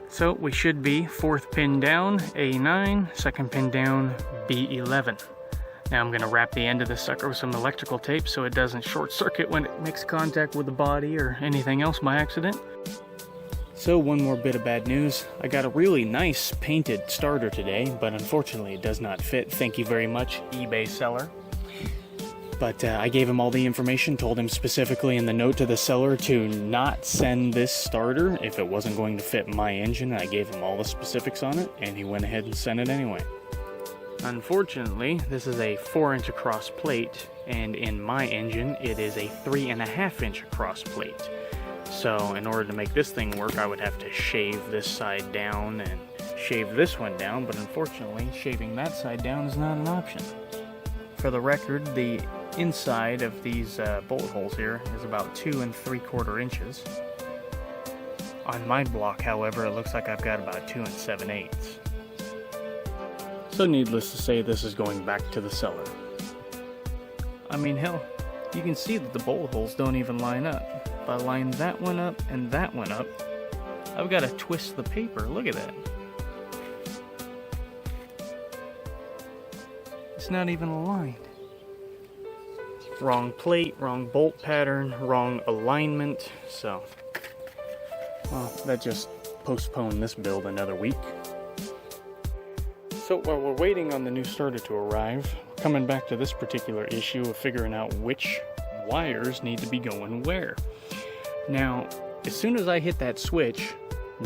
So we should be 4th pin down, A9, 2nd pin down, B11. Now I'm going to wrap the end of this sucker with some electrical tape so it doesn't short circuit when it makes contact with the body or anything else by accident. So one more bit of bad news. I got a really nice painted starter today, but unfortunately it does not fit. Thank you very much, eBay seller. But I gave him all the information, told him specifically in the note to the seller to not send this starter if it wasn't going to fit my engine. I gave him all the specifics on it, and he went ahead and sent it anyway. Unfortunately, this is a 4-inch across plate, and in my engine, it is a 3.5-inch across plate. So in order to make this thing work, I would have to shave this side down and shave this one down, but unfortunately, shaving that side down is not an option. For the record, the inside of these bolt holes here is about 2 3/4 inches. On my block, however, it looks like I've got about 2 7/8. So needless to say, this is going back to the seller. I mean, hell, you can see that the bolt holes don't even line up. If I line that one up and that one up, I've got to twist the paper. Look at that. It's not even aligned. Wrong plate, wrong bolt pattern, wrong alignment, so well, that just postponed this build another week. So while we're waiting on the new starter to arrive, we're coming back to this particular issue of figuring out which wires need to be going where. Now, as soon as I hit that switch,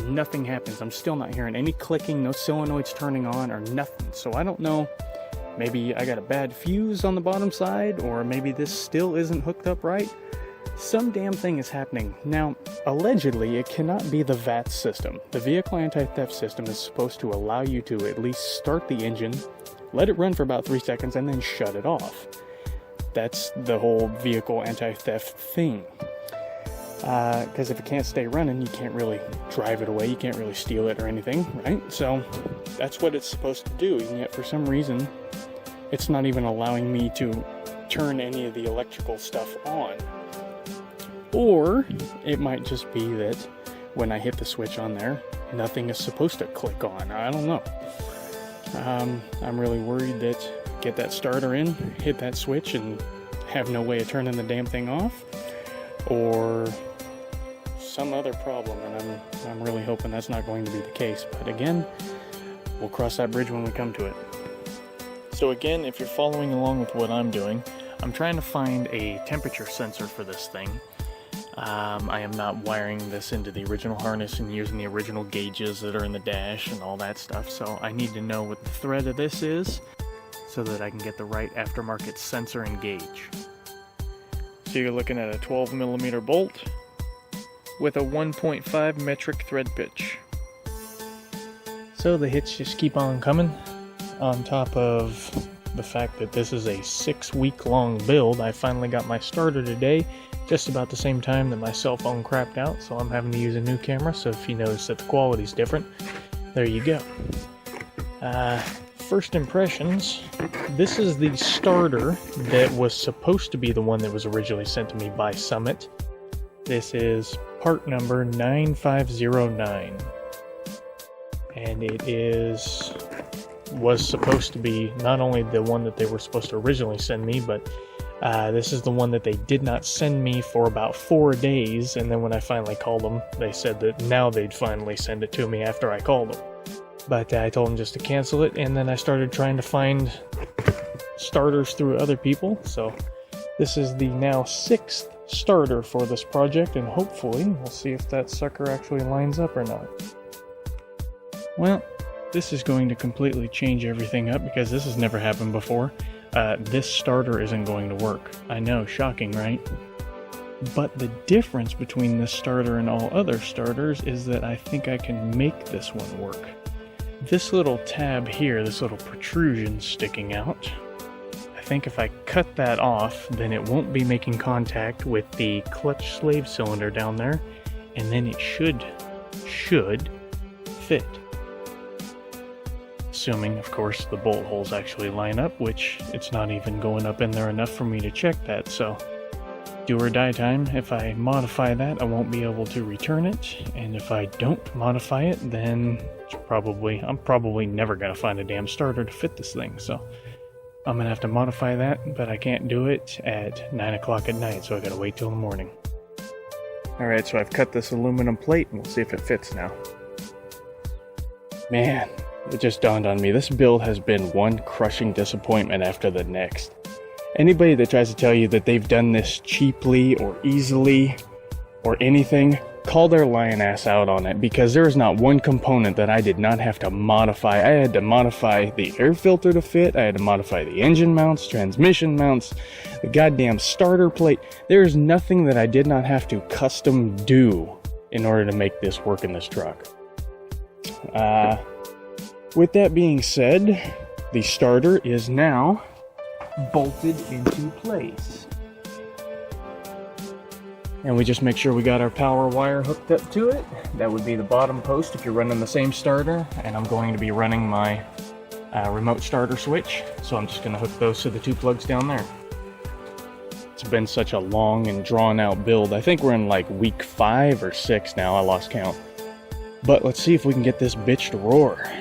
nothing happens. I'm still not hearing any clicking, no solenoids turning on or nothing, so I don't know. Maybe I got a bad fuse on the bottom side, or maybe this still isn't hooked up right. Some damn thing is happening. Now, allegedly, it cannot be the VAT system. The vehicle anti-theft system is supposed to allow you to at least start the engine, let it run for about 3 seconds, and then shut it off. That's the whole vehicle anti-theft thing. Because if it can't stay running, you can't really drive it away, you can't really steal it or anything, right? So, that's what it's supposed to do, and yet for some reason, it's not even allowing me to turn any of the electrical stuff on. Or it might just be that when I hit the switch on there, nothing is supposed to click on. I don't know. I'm really worried that get that starter in, hit that switch, and have no way of turning the damn thing off, or some other problem, and I'm really hoping that's not going to be the case. But again, we'll cross that bridge when we come to it. So again, if you're following along with what I'm doing, I'm trying to find a temperature sensor for this thing. I am not wiring this into the original harness and using the original gauges that are in the dash and all that stuff, so I need to know what the thread of this is so that I can get the right aftermarket sensor and gauge. So you're looking at a 12mm bolt with a 1.5 metric thread pitch. So the hits just keep on coming on top of the fact that this is a 6-week long build. I finally got my starter today, just about the same time that my cell phone crapped out, so I'm having to use a new camera, so if you notice that the quality's different, there you go. First impressions, this is the starter that was supposed to be the one that was originally sent to me by Summit. This is part number 9509, and it was supposed to be not only the one that they were supposed to originally send me, but this is the one that they did not send me for about 4 days, and then when I finally called them, they said that now they'd finally send it to me after I called them. But I told them just to cancel it, and then I started trying to find starters through other people, so this is the now 6th starter for this project, and hopefully we'll see if that sucker actually lines up or not. Well, this is going to completely change everything up because this has never happened before. This starter isn't going to work. I know, shocking, right? But the difference between this starter and all other starters is that I think I can make this one work. This little tab here, this little protrusion sticking out, I think if I cut that off, then it won't be making contact with the clutch slave cylinder down there, and then it should fit. Assuming, of course, the bolt holes actually line up, which it's not even going up in there enough for me to check that, so do or die time. If I modify that, I won't be able to return it, and if I don't modify it, then I'm probably never going to find a damn starter to fit this thing, so I'm going to have to modify that, but I can't do it at 9 o'clock at night, so I got to wait till the morning. Alright, so I've cut this aluminum plate, and we'll see if it fits now. Man, it just dawned on me, this build has been one crushing disappointment after the next. Anybody that tries to tell you that they've done this cheaply or easily or anything, call their lion ass out on it, because there is not one component that I did not have to modify. I had to modify the air filter to fit, I had to modify the engine mounts, transmission mounts, the goddamn starter plate. There is nothing that I did not have to custom do in order to make this work in this truck. With that being said, the starter is now bolted into place. And we just make sure we got our power wire hooked up to it. That would be the bottom post if you're running the same starter, and I'm going to be running my remote starter switch, so I'm just going to hook those to the 2 plugs down there. It's been such a long and drawn out build. I think we're in like week 5 or 6 now, I lost count. But let's see if we can get this bitch to roar.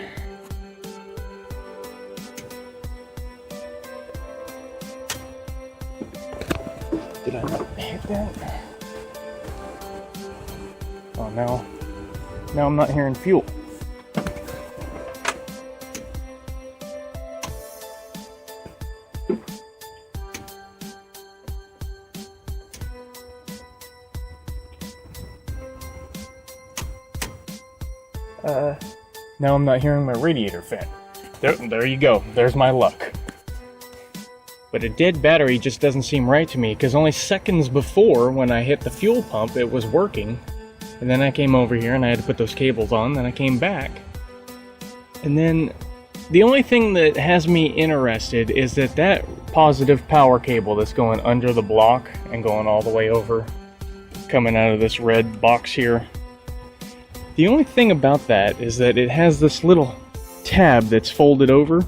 Did I not hit that? Oh, now I'm not hearing fuel. Now I'm not hearing my radiator fan. There you go. There's my luck. But a dead battery just doesn't seem right to me, because only seconds before, when I hit the fuel pump, it was working. And then I came over here and I had to put those cables on, then I came back. And then the only thing that has me interested is that positive power cable that's going under the block and going all the way over, coming out of this red box here. The only thing about that is that it has this little tab that's folded over,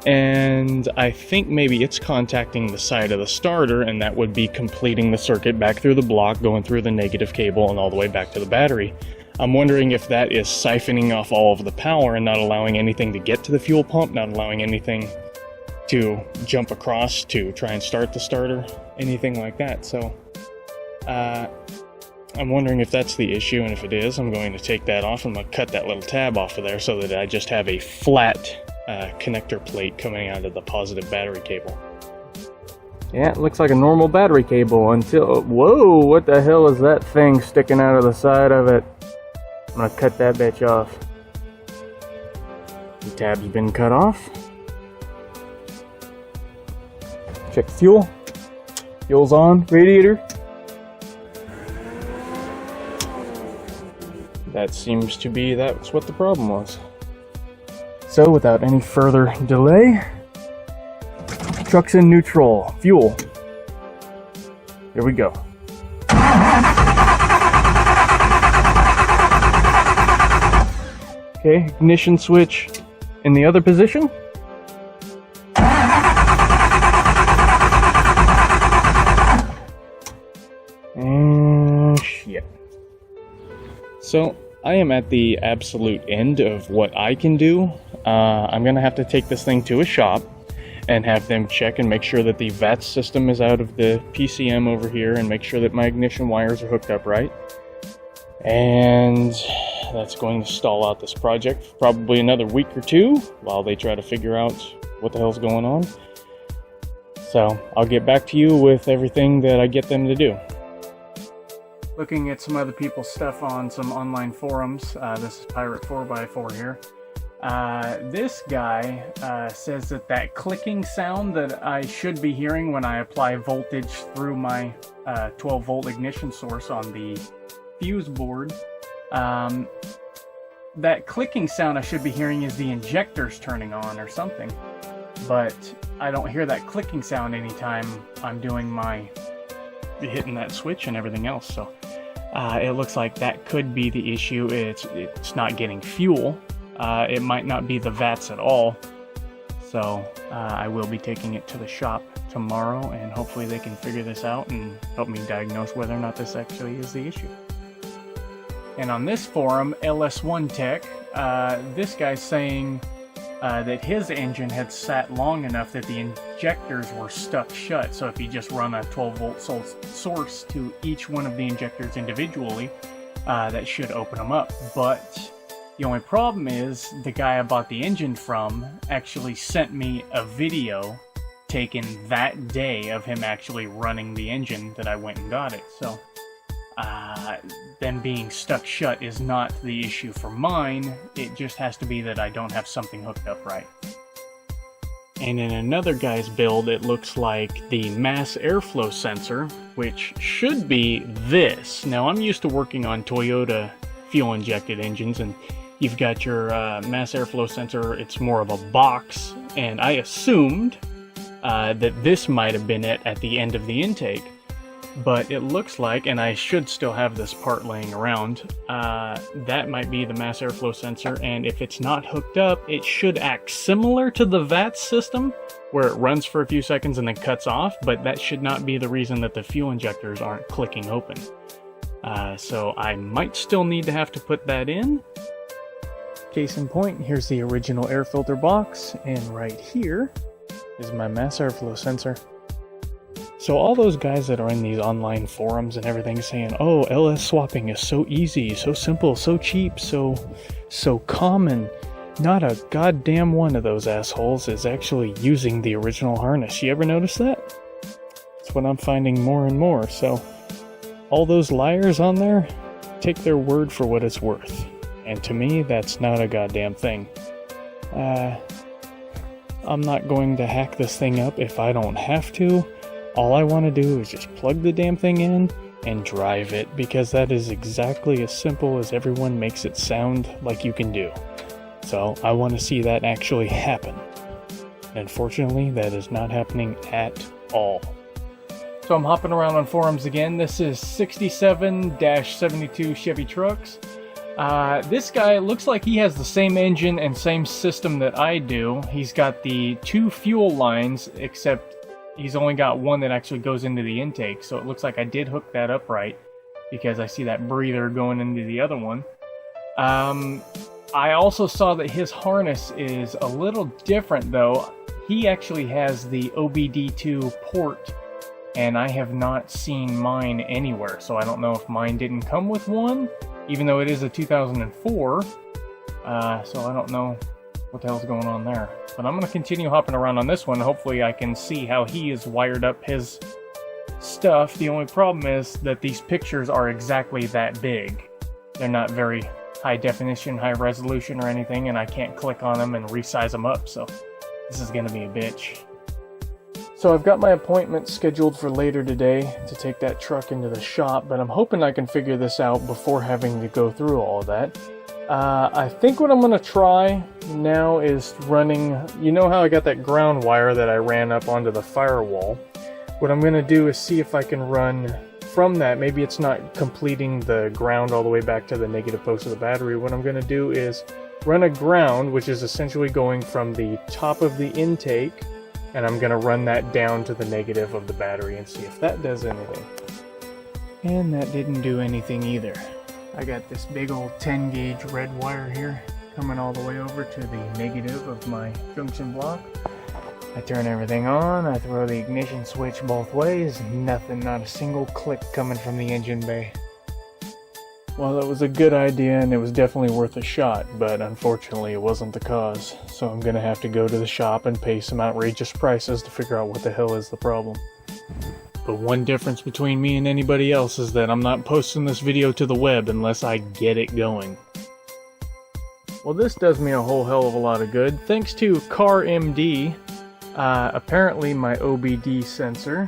and I think maybe it's contacting the side of the starter, and that would be completing the circuit back through the block, going through the negative cable and all the way back to the battery. I'm wondering if that is siphoning off all of the power and not allowing anything to get to the fuel pump, not allowing anything to jump across to try and start the starter, anything like that. So I'm wondering if that's the issue, and if it is, I'm going to take that off. I'm going to cut that little tab off of there so that I just have a flat connector plate coming out of the positive battery cable. Yeah, it looks like a normal battery cable until... Whoa, what the hell is that thing sticking out of the side of it? I'm going to cut that bitch off. The tab's been cut off. Check fuel. Fuel's on. Radiator. That seems to be, that's what the problem was. So without any further delay, Truck's in neutral. Fuel. Here we go. Okay, ignition switch in the other position. And shit. So, I am at the absolute end of what I can do. I'm gonna have to take this thing to a shop and have them check and make sure that the VAT system is out of the PCM over here and make sure that my ignition wires are hooked up right. And that's going to stall out this project for probably another week or two while they try to figure out what the hell's going on. So I'll get back to you with everything that I get them to do. Looking at some other people's stuff on some online forums. This is Pirate 4x4 here. This guy says that clicking sound that I should be hearing when I apply voltage through my 12 volt ignition source on the fuse board, that clicking sound I should be hearing is the injectors turning on or something, but I don't hear that clicking sound anytime I'm doing my hitting that switch and everything else. So it looks like that could be the issue. It's not getting fuel. It might not be the VATs at all. So I will be taking it to the shop tomorrow, and hopefully they can figure this out and help me diagnose whether or not this actually is the issue. And on this forum, LS1 Tech, this guy's saying that his engine had sat long enough that the injectors were stuck shut. So if you just run a 12 volt source to each one of the injectors individually, that should open them up. But the only problem is the guy I bought the engine from actually sent me a video taken that day of him actually running the engine that I went and got it. So them being stuck shut is not the issue for mine. It just has to be that I don't have something hooked up right. And in another guy's build, it looks like the mass airflow sensor, which should be this. Now, I'm used to working on Toyota fuel-injected engines, and you've got your mass airflow sensor. It's more of a box, and I assumed that this might have been it at the end of the intake. But it looks like, and I should still have this part laying around, that might be the mass airflow sensor, and if it's not hooked up, it should act similar to the VAT system, where it runs for a few seconds and then cuts off, but that should not be the reason that the fuel injectors aren't clicking open. So I might still need to have to put that in. Case in point, here's the original air filter box, and right here is my mass airflow sensor. So all those guys that are in these online forums and everything saying, oh, LS swapping is so easy, so simple, so cheap, so common, not a goddamn one of those assholes is actually using the original harness. You ever notice that? That's what I'm finding more and more. So all those liars on there, take their word for what it's worth. And to me, that's not a goddamn thing. I'm not going to hack this thing up if I don't have to. All I want to do is just plug the damn thing in and drive it, because that is exactly as simple as everyone makes it sound like you can do. So I want to see that actually happen. Unfortunately, that is not happening at all. So I'm hopping around on forums again. This is 67-72 Chevy Trucks. This guy looks like he has the same engine and same system that I do. He's got the two fuel lines, except he's only got one that actually goes into the intake, so it looks like I did hook that up right, because I see that breather going into the other one. I also saw that his harness is a little different though. He actually has the OBD2 port, and I have not seen mine anywhere, so I don't know if mine didn't come with one, even though it is a 2004, so I don't know what the hell's going on there. But I'm going to continue hopping around on this one. Hopefully I can see how he has wired up his stuff. The only problem is that these pictures are exactly that big. They're not very high definition, high resolution or anything, and I can't click on them and resize them up, so this is going to be a bitch. So I've got my appointment scheduled for later today to take that truck into the shop, but I'm hoping I can figure this out before having to go through all of that. I think what I'm going to try now is running, you know how I got that ground wire that I ran up onto the firewall? What I'm going to do is see if I can run from that. Maybe it's not completing the ground all the way back to the negative post of the battery. What I'm going to do is run a ground, which is essentially going from the top of the intake, and I'm going to run that down to the negative of the battery and see if that does anything. And that didn't do anything either. I got this big old 10 gauge red wire here coming all the way over to the negative of my junction block. I turn everything on, I throw the ignition switch both ways, nothing, not a single click coming from the engine bay. Well, it was a good idea and it was definitely worth a shot, but unfortunately it wasn't the cause. So I'm gonna have to go to the shop and pay some outrageous prices to figure out what the hell is the problem. But one difference between me and anybody else is that I'm not posting this video to the web unless I get it going. Well, this does me a whole hell of a lot of good. Thanks to CarMD, apparently my OBD sensor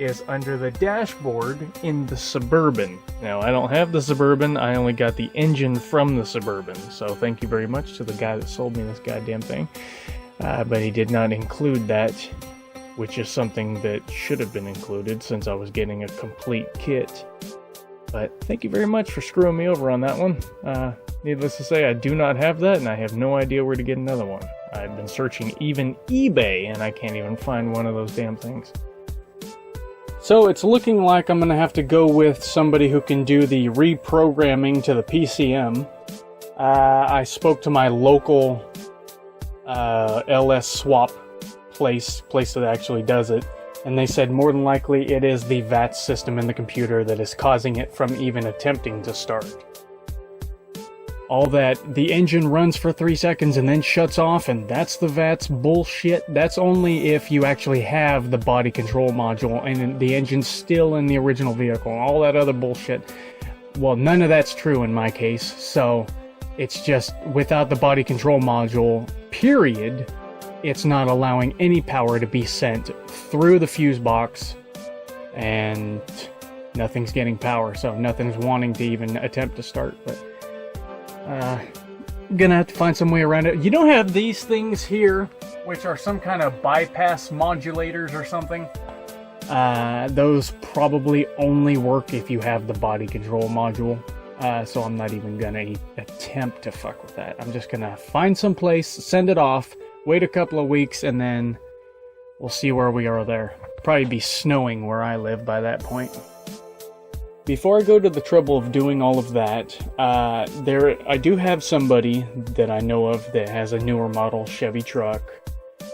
is under the dashboard in the Suburban. Now, I don't have the Suburban, I only got the engine from the Suburban, so thank you very much to the guy that sold me this goddamn thing. But he did not include that, which is something that should have been included since I was getting a complete kit. But thank you very much for screwing me over on that one. Needless to say, I do not have that, and I have no idea where to get another one. I've been searching even eBay, and I can't even find one of those damn things. So it's looking like I'm going to have to go with somebody who can do the reprogramming to the PCM. I spoke to my local LS swap place that actually does it, and they said more than likely it is the VAT system in the computer that is causing it from even attempting to start. All that, the engine runs for 3 seconds and then shuts off, and that's the VAT's bullshit. That's only if you actually have the body control module and the engine's still in the original vehicle. All that other bullshit, well, none of that's true in my case, so it's just without the body control module, period, it's not allowing any power to be sent through the fuse box, and nothing's getting power, so nothing's wanting to even attempt to start. But I'm gonna have to find some way around it. You don't have these things here, which are some kind of bypass modulators or something. Those probably only work if you have the body control module. So I'm not even gonna attempt to fuck with that. I'm just gonna find some place, send it off, wait a couple of weeks, and then we'll see where we are there. Probably be snowing where I live by that point. Before I go to the trouble of doing all of that, I do have somebody that I know of that has a newer model Chevy truck.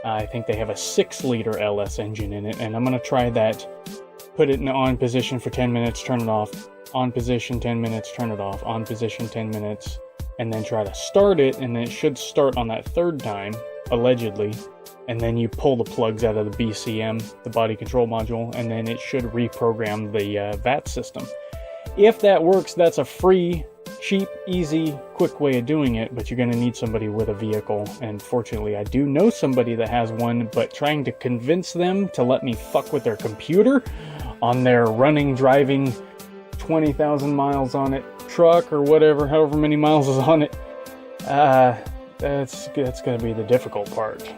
I think they have a 6-liter LS engine in it, and I'm going to try that. Put it in on position for 10 minutes, turn it off, on position 10 minutes, turn it off, on position 10 minutes, and then try to start it, and then it should start on that third time, allegedly, and then you pull the plugs out of the BCM, the body control module, and then it should reprogram the VAT system. If that works, that's a free, cheap, easy, quick way of doing it, but you're going to need somebody with a vehicle, and fortunately I do know somebody that has one, but trying to convince them to let me fuck with their computer on their running, driving 20,000 miles on it truck or whatever, however many miles is on it, that's going to be the difficult part.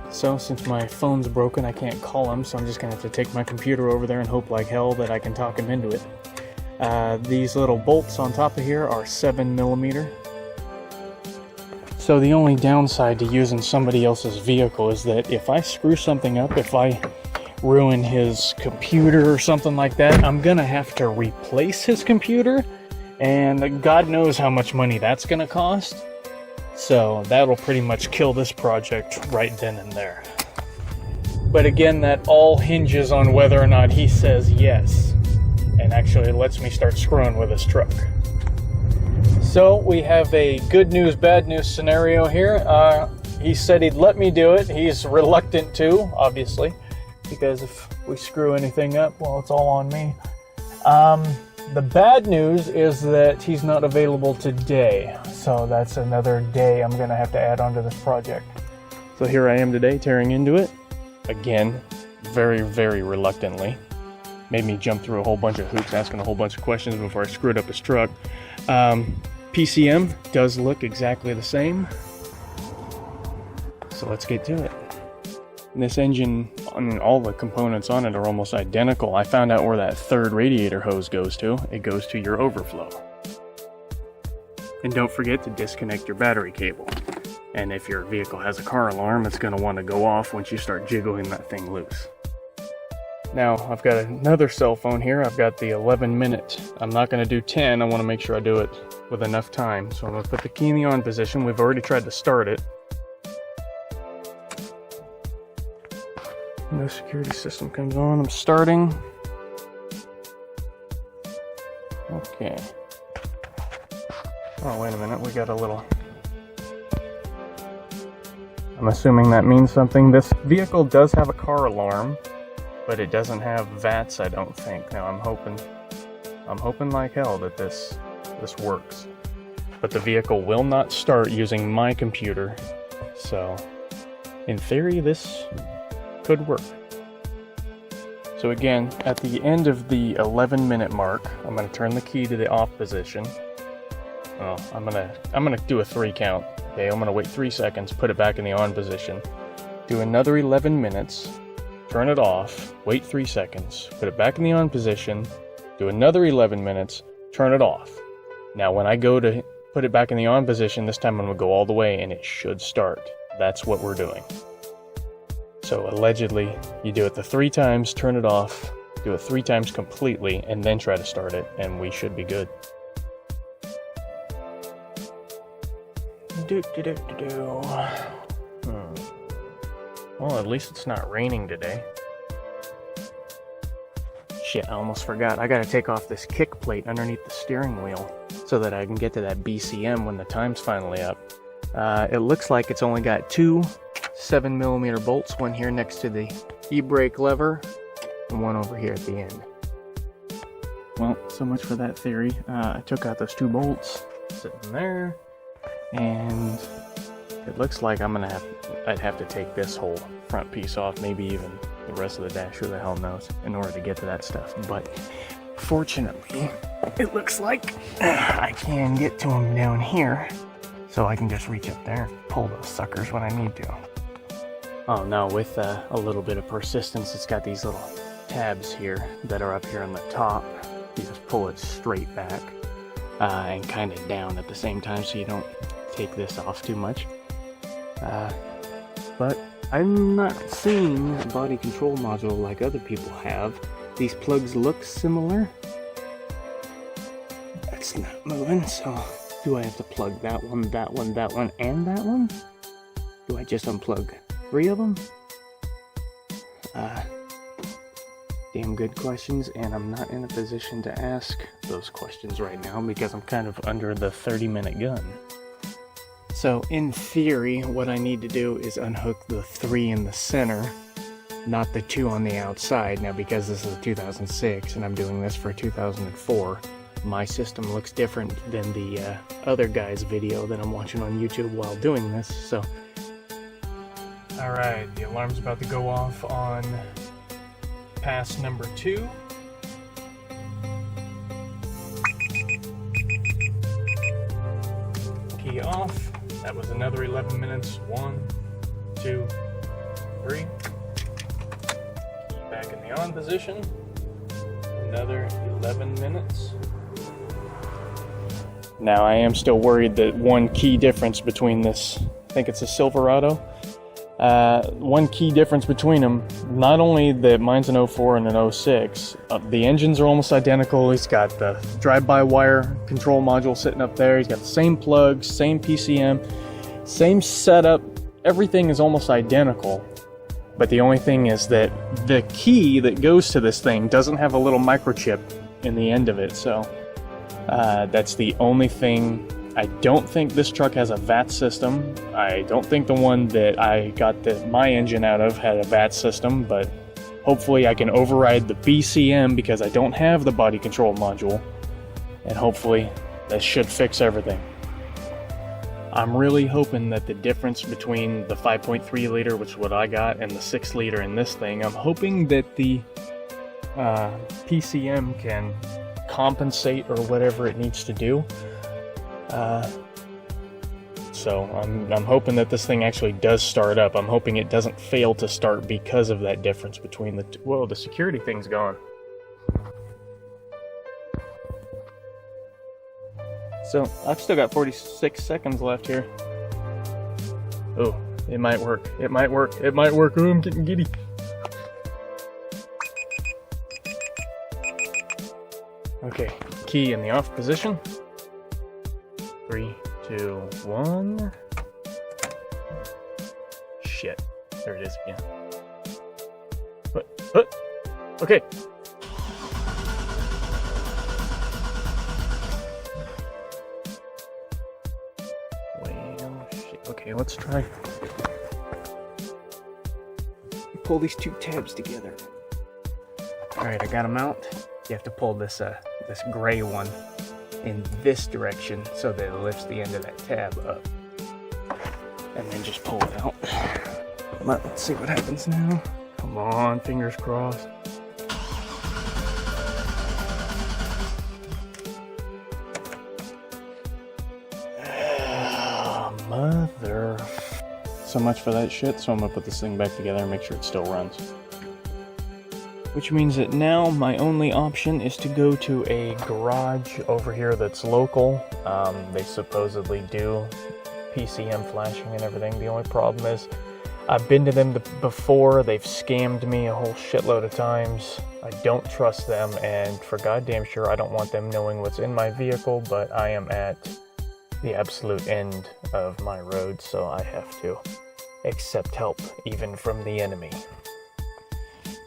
So since my phone's broken, I can't call him, so I'm just going to have to take my computer over there and hope like hell that I can talk him into it. These little bolts on top of here are 7mm. So the only downside to using somebody else's vehicle is that if I screw something up, if I ruin his computer or something like that, I'm going to have to replace his computer, and God knows how much money that's going to cost. So that'll pretty much kill this project right then and there. But again, that all hinges on whether or not he says yes, and actually lets me start screwing with his truck. So we have a good news, bad news scenario here. He said he'd let me do it. He's reluctant to, obviously, because if we screw anything up, well, it's all on me. The bad news is that he's not available today, so that's another day I'm going to have to add onto this project. So here I am today, tearing into it. Again, very, very reluctantly. Made me jump through a whole bunch of hoops, asking a whole bunch of questions before I screwed up his truck. PCM does look exactly the same. So let's get to it. This engine, I mean, all the components on it are almost identical. I found out where that third radiator hose goes to. It goes to your overflow. And don't forget to disconnect your battery cable. And if your vehicle has a car alarm, it's going to want to go off once you start jiggling that thing loose. Now, I've got another cell phone here. I've got the 11-minute. I'm not going to do 10. I want to make sure I do it with enough time. So I'm going to put the key in the on position. We've already tried to start it. No security system comes on. I'm starting. Okay. Oh, wait a minute. We got a little... I'm assuming that means something. This vehicle does have a car alarm, but it doesn't have VATs, I don't think. Now I'm hoping like hell that this works. But the vehicle will not start using my computer. So in theory, this could work. So again, at the end of the 11-minute mark, I'm going to turn the key to the off position. Well, I'm gonna do a 3 count. Okay, I'm gonna wait 3 seconds, put it back in the on position, do another 11 minutes, turn it off, wait 3 seconds, put it back in the on position, do another 11 minutes, turn it off. Now when I go to put it back in the on position, this time I'm gonna go all the way and it should start. That's what we're doing. So allegedly, you do it the 3 times, turn it off, do it 3 times completely, and then try to start it, and we should be good. Well, at least it's not raining today. Shit, I almost forgot. I gotta take off this kick plate underneath the steering wheel so that I can get to that BCM when the time's finally up. It looks like it's only got 2 7mm bolts, one here next to the e-brake lever and one over here at the end. Well, so much for that theory. I took out those 2 bolts sitting there, and it looks like I'd have to take this whole front piece off, maybe even the rest of the dash, who the hell knows, in order to get to that stuff. But fortunately, it looks like I can get to them down here, so I can just reach up there and pull those suckers when I need to. Oh no, with a little bit of persistence, it's got these little tabs here that are up here on the top. You just pull it straight back and kind of down at the same time, so you don't take this off too much. But I'm not seeing a body control module like other people have. These plugs look similar. That's not moving, so do I have to plug that one, that one, that one, and that one? Do I just unplug 3 of them? Damn good questions, and I'm not in a position to ask those questions right now because I'm kind of under the 30-minute gun. So in theory, what I need to do is unhook the 3 in the center, not the 2 on the outside. Now, because this is a 2006 and I'm doing this for 2004, my system looks different than the other guy's video that I'm watching on YouTube while doing this. So, alright, the alarm's about to go off on pass number 2. Key off. That was another 11 minutes. 1, 2, 3. Key back in the on position. Another 11 minutes. Now I am still worried that one key difference between this, I think it's a Silverado, one key difference between them, not only that mine's an 04 and an 06, the engines are almost identical. He's got the drive-by-wire control module sitting up there, he's got the same plugs, same PCM, same setup, everything is almost identical. But the only thing is that the key that goes to this thing doesn't have a little microchip in the end of it, so that's the only thing. I don't think this truck has a VAT system. I don't think the one that I got my engine out of had a VAT system, but hopefully I can override the BCM because I don't have the body control module, and hopefully that should fix everything. I'm really hoping that the difference between the 5.3 liter, which is what I got, and the 6 liter in this thing, I'm hoping that the PCM can compensate or whatever it needs to do. So I'm hoping that this thing actually does start up. I'm hoping it doesn't fail to start because of that difference between the two. Whoa, the security thing's gone. So I've still got 46 seconds left here. Oh, it might work. It might work. It might work. Oh, I'm getting giddy. Okay, key in the off position. 3, 2, 1. Shit. There it is again. What? Okay. Well, shit. Okay, let's try. Pull these two tabs together. Alright, I got them out. You have to pull this this gray one in this direction so that it lifts the end of that tab up. And then just pull it out. Let's see what happens now. Come on, fingers crossed. Mother. So much for that shit, so I'm gonna put this thing back together and make sure it still runs. Which means that now my only option is to go to a garage over here that's local. They supposedly do PCM flashing and everything. The only problem is I've been to them before. They've scammed me a whole shitload of times. I don't trust them, and for goddamn sure I don't want them knowing what's in my vehicle, but I am at the absolute end of my road, so I have to accept help even from the enemy.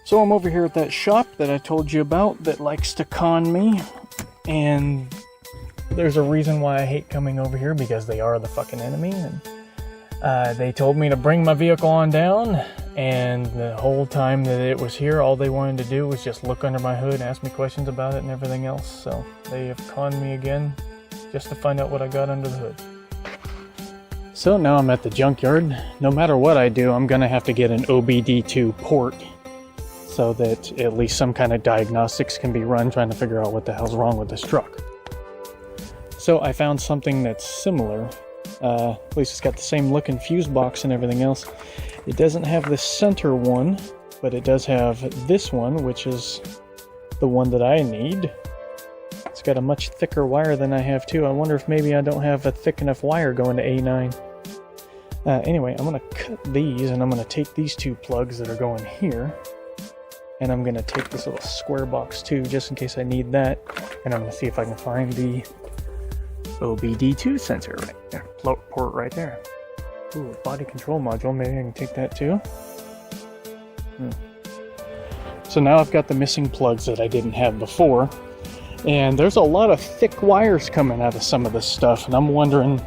So I'm over here at that shop that I told you about that likes to con me, and there's a reason why I hate coming over here, because they are the fucking enemy. And they told me to bring my vehicle on down, and the whole time that it was here, all they wanted to do was just look under my hood, ask me questions about it and everything else. So they have conned me again just to find out what I got under the hood. So now I'm at the junkyard. No matter what I do, I'm gonna have to get an OBD2 port, so that at least some kind of diagnostics can be run trying to figure out what the hell's wrong with this truck. So I found something that's similar. At least it's got the same looking fuse box and everything else. It doesn't have the center one, but it does have this one, which is the one that I need. It's got a much thicker wire than I have too. I wonder if maybe I don't have a thick enough wire going to A9. Anyway, I'm gonna cut these, and I'm gonna take these two plugs that are going here, and I'm gonna take this little square box too, just in case I need that, and I'm gonna see if I can find the OBD2 sensor right there, port right there. Ooh, body control module, maybe I can take that too. So now I've got the missing plugs that I didn't have before, and there's a lot of thick wires coming out of some of this stuff, and I'm wondering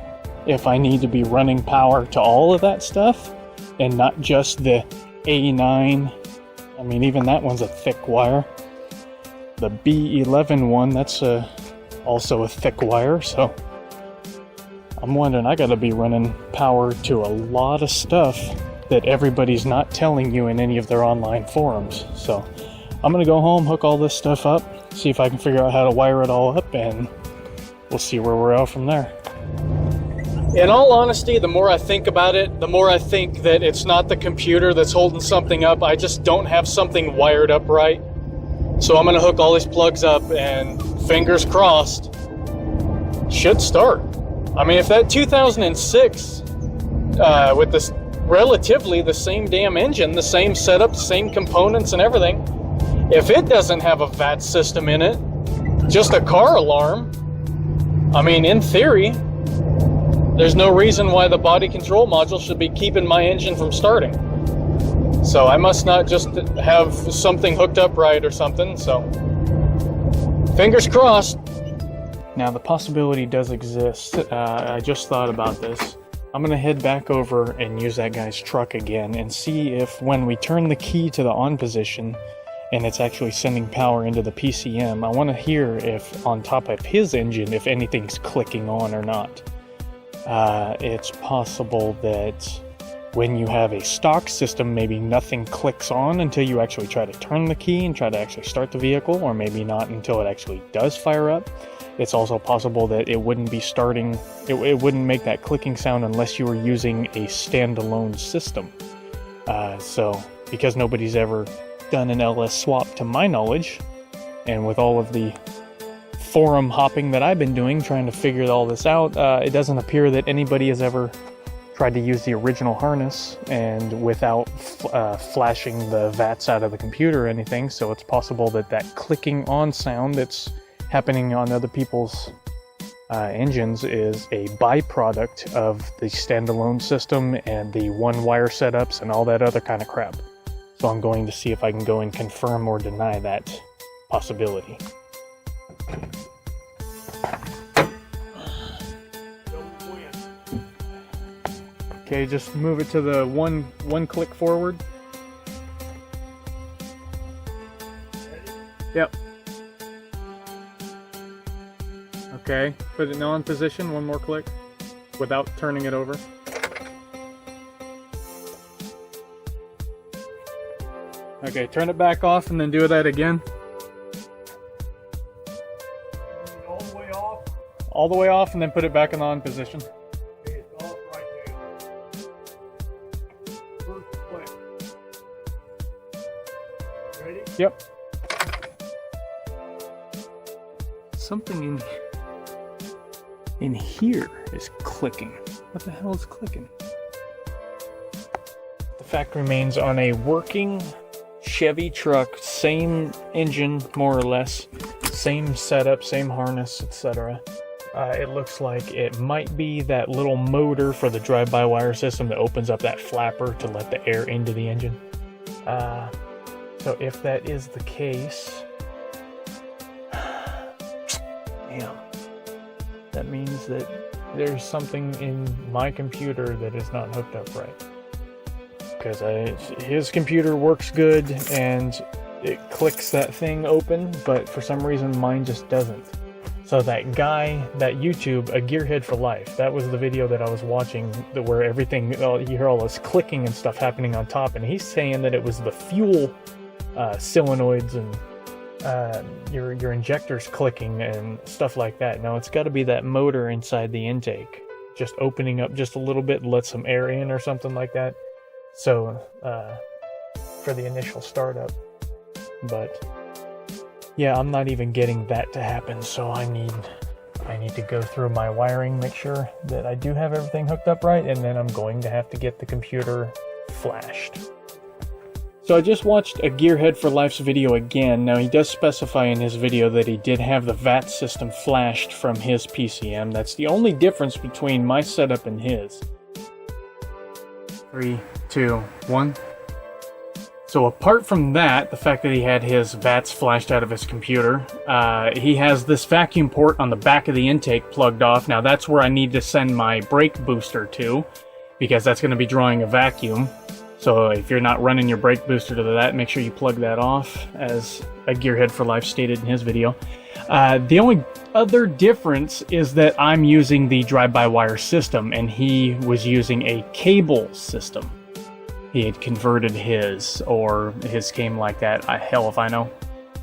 if I need to be running power to all of that stuff, and not just the A9. I mean, even that one's a thick wire. The B11 one, that's also a thick wire, so I'm wondering, I gotta be running power to a lot of stuff that everybody's not telling you in any of their online forums. So I'm gonna go home, hook all this stuff up, see if I can figure out how to wire it all up, and we'll see where we're at from there. In all honesty, the more I think about it, the more I think that it's not the computer that's holding something up. I just don't have something wired up right. So I'm gonna hook all these plugs up, and fingers crossed, should start. I mean, if that 2006 with this relatively the same damn engine, the same setup, the same components and everything, if it doesn't have a VAT system in it, just a car alarm, I mean, in theory, there's no reason why the body control module should be keeping my engine from starting. So I must not just have something hooked up right or something, so fingers crossed. Now the possibility does exist. I just thought about this. I'm gonna head back over and use that guy's truck again and see if when we turn the key to the on position and it's actually sending power into the PCM, I want to hear if on top of his engine, if anything's clicking on or not. It's possible that When you have a stock system, maybe nothing clicks on until you actually try to turn the key and try to actually start the vehicle, or maybe not until it actually does fire up. It's also possible that it wouldn't be starting, it wouldn't make that clicking sound unless you were using a standalone system. So, because nobody's ever done an LS swap to my knowledge, and with all of the forum hopping that I've been doing trying to figure all this out, it doesn't appear that anybody has ever tried to use the original harness and without flashing the VATs out of the computer or anything. So it's possible that that clicking on sound that's happening on other people's engines is a byproduct of the standalone system and the one wire setups and all that other kind of crap. So I'm going to see if I can go and confirm or deny that possibility. Okay, just move it to the one click forward. Yep. Okay, put it in on position, one more click, without turning it over. Okay, turn it back off and then do that again. All the way off. All the way off and then put it back in on position. Okay, it's off right now. First click. Ready? Yep. Something in here is clicking. What the hell is clicking? The fact remains, on a working Chevy truck, same engine more or less, same setup, same harness, etc. It looks like it might be that little motor for the drive-by-wire system that opens up that flapper to let the air into the engine. So if that is the case, damn, that means that there's something in my computer that is not hooked up right. Because his computer works good and it clicks that thing open, but for some reason mine just doesn't. So that guy, that YouTube, A Gearhead for Life, that was the video that I was watching where everything, you hear all this clicking and stuff happening on top, and he's saying that it was the fuel solenoids and your injectors clicking and stuff like that. Now it's got to be that motor inside the intake just opening up just a little bit, let some air in or something like that. So for the initial startup. But yeah, I'm not even getting that to happen, so I need to go through my wiring, make sure that I do have everything hooked up right, and then I'm going to have to get the computer flashed. So I just watched A Gearhead for Life's video again. Now he does specify in his video that he did have the VAT system flashed from his PCM. That's the only difference between my setup and his. 3, 2, 1. So apart from that, the fact that he had his VATs flashed out of his computer, he has this vacuum port on the back of the intake plugged off. Now that's where I need to send my brake booster to, because that's going to be drawing a vacuum. So if you're not running your brake booster to that, make sure you plug that off, as A Gearhead for Life stated in his video. The only other difference is that I'm using the drive-by-wire system, and he was using a cable system. He had converted his, or his came like that. Hell if I know.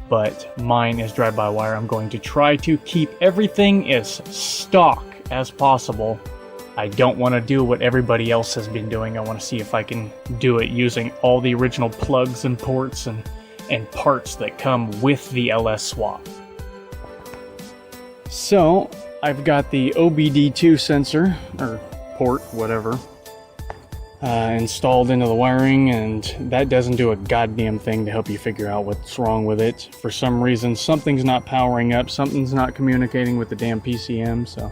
But mine is drive-by-wire. I'm going to try to keep everything as stock as possible. I don't want to do what everybody else has been doing. I want to see if I can do it using all the original plugs and ports and parts that come with the LS swap. So, I've got the OBD2 sensor, or port, whatever, installed into the wiring, and that doesn't do a goddamn thing to help you figure out what's wrong with it. For some reason, something's not powering up, something's not communicating with the damn PCM, so...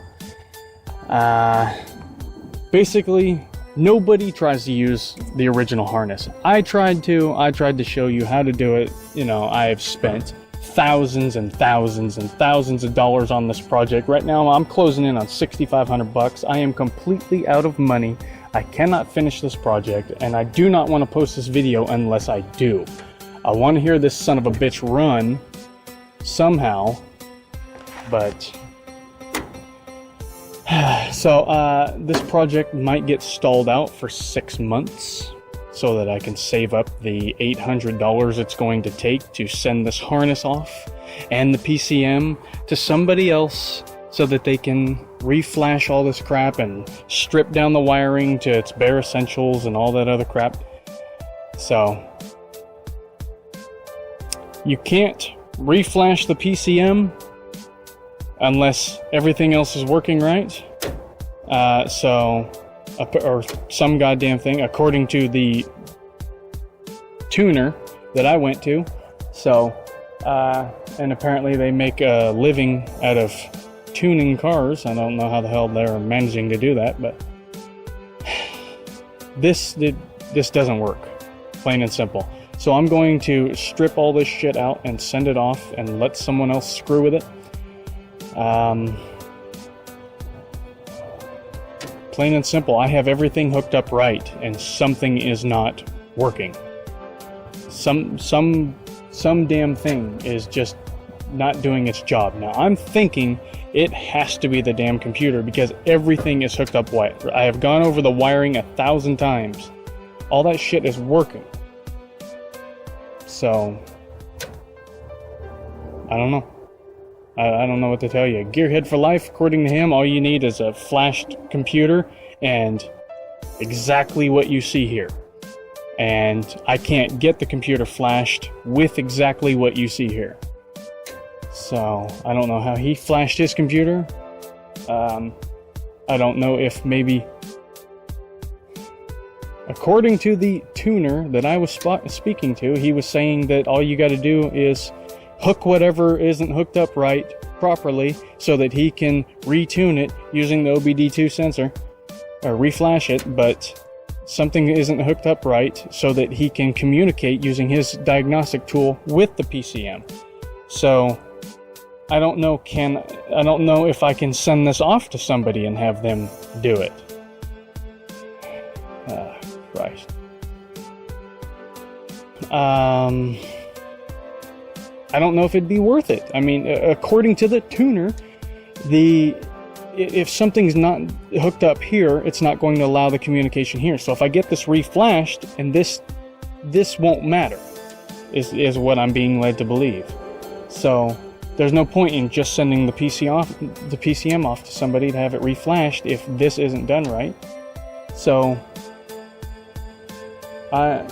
basically, nobody tries to use the original harness. I tried to show you how to do it. You know, I've spent thousands and thousands and thousands of dollars on this project. Right now, I'm closing in on $6,500. I am completely out of money. I cannot finish this project, and I do not want to post this video unless I do. I want to hear this son of a bitch run somehow, but So this project might get stalled out for 6 months so that I can save up the $800 it's going to take to send this harness off and the PCM to somebody else so that they can reflash all this crap and strip down the wiring to its bare essentials and all that other crap. So you can't reflash the PCM unless everything else is working right. Or some goddamn thing, according to the tuner that I went to. So, and apparently they make a living out of tuning cars. I don't know how the hell they're managing to do that, but this doesn't work, plain and simple. So I'm going to strip all this shit out and send it off and let someone else screw with it. Plain and simple, I have everything hooked up right, and something is not working. Some damn thing is just not doing its job. Now, I'm thinking it has to be the damn computer because everything is hooked up right. I have gone over the wiring 1,000 times. All that shit is working. So, I don't know. I don't know what to tell you. Gearhead for life, according to him, all you need is a flashed computer and exactly what you see here. And I can't get the computer flashed with exactly what you see here. So, I don't know how he flashed his computer. I don't know if maybe... According to the tuner that I was speaking to, he was saying that all you got to do is hook whatever isn't hooked up right properly so that he can retune it using the OBD2 sensor, or reflash it, but something isn't hooked up right so that he can communicate using his diagnostic tool with the PCM. So I don't know if I can send this off to somebody and have them do it. Christ. I don't know if it'd be worth it. I mean, according to the tuner, if something's not hooked up here, it's not going to allow the communication here. So if I get this reflashed, and this won't matter, is what I'm being led to believe. So there's no point in just sending the PCM off to somebody to have it reflashed if this isn't done right. So I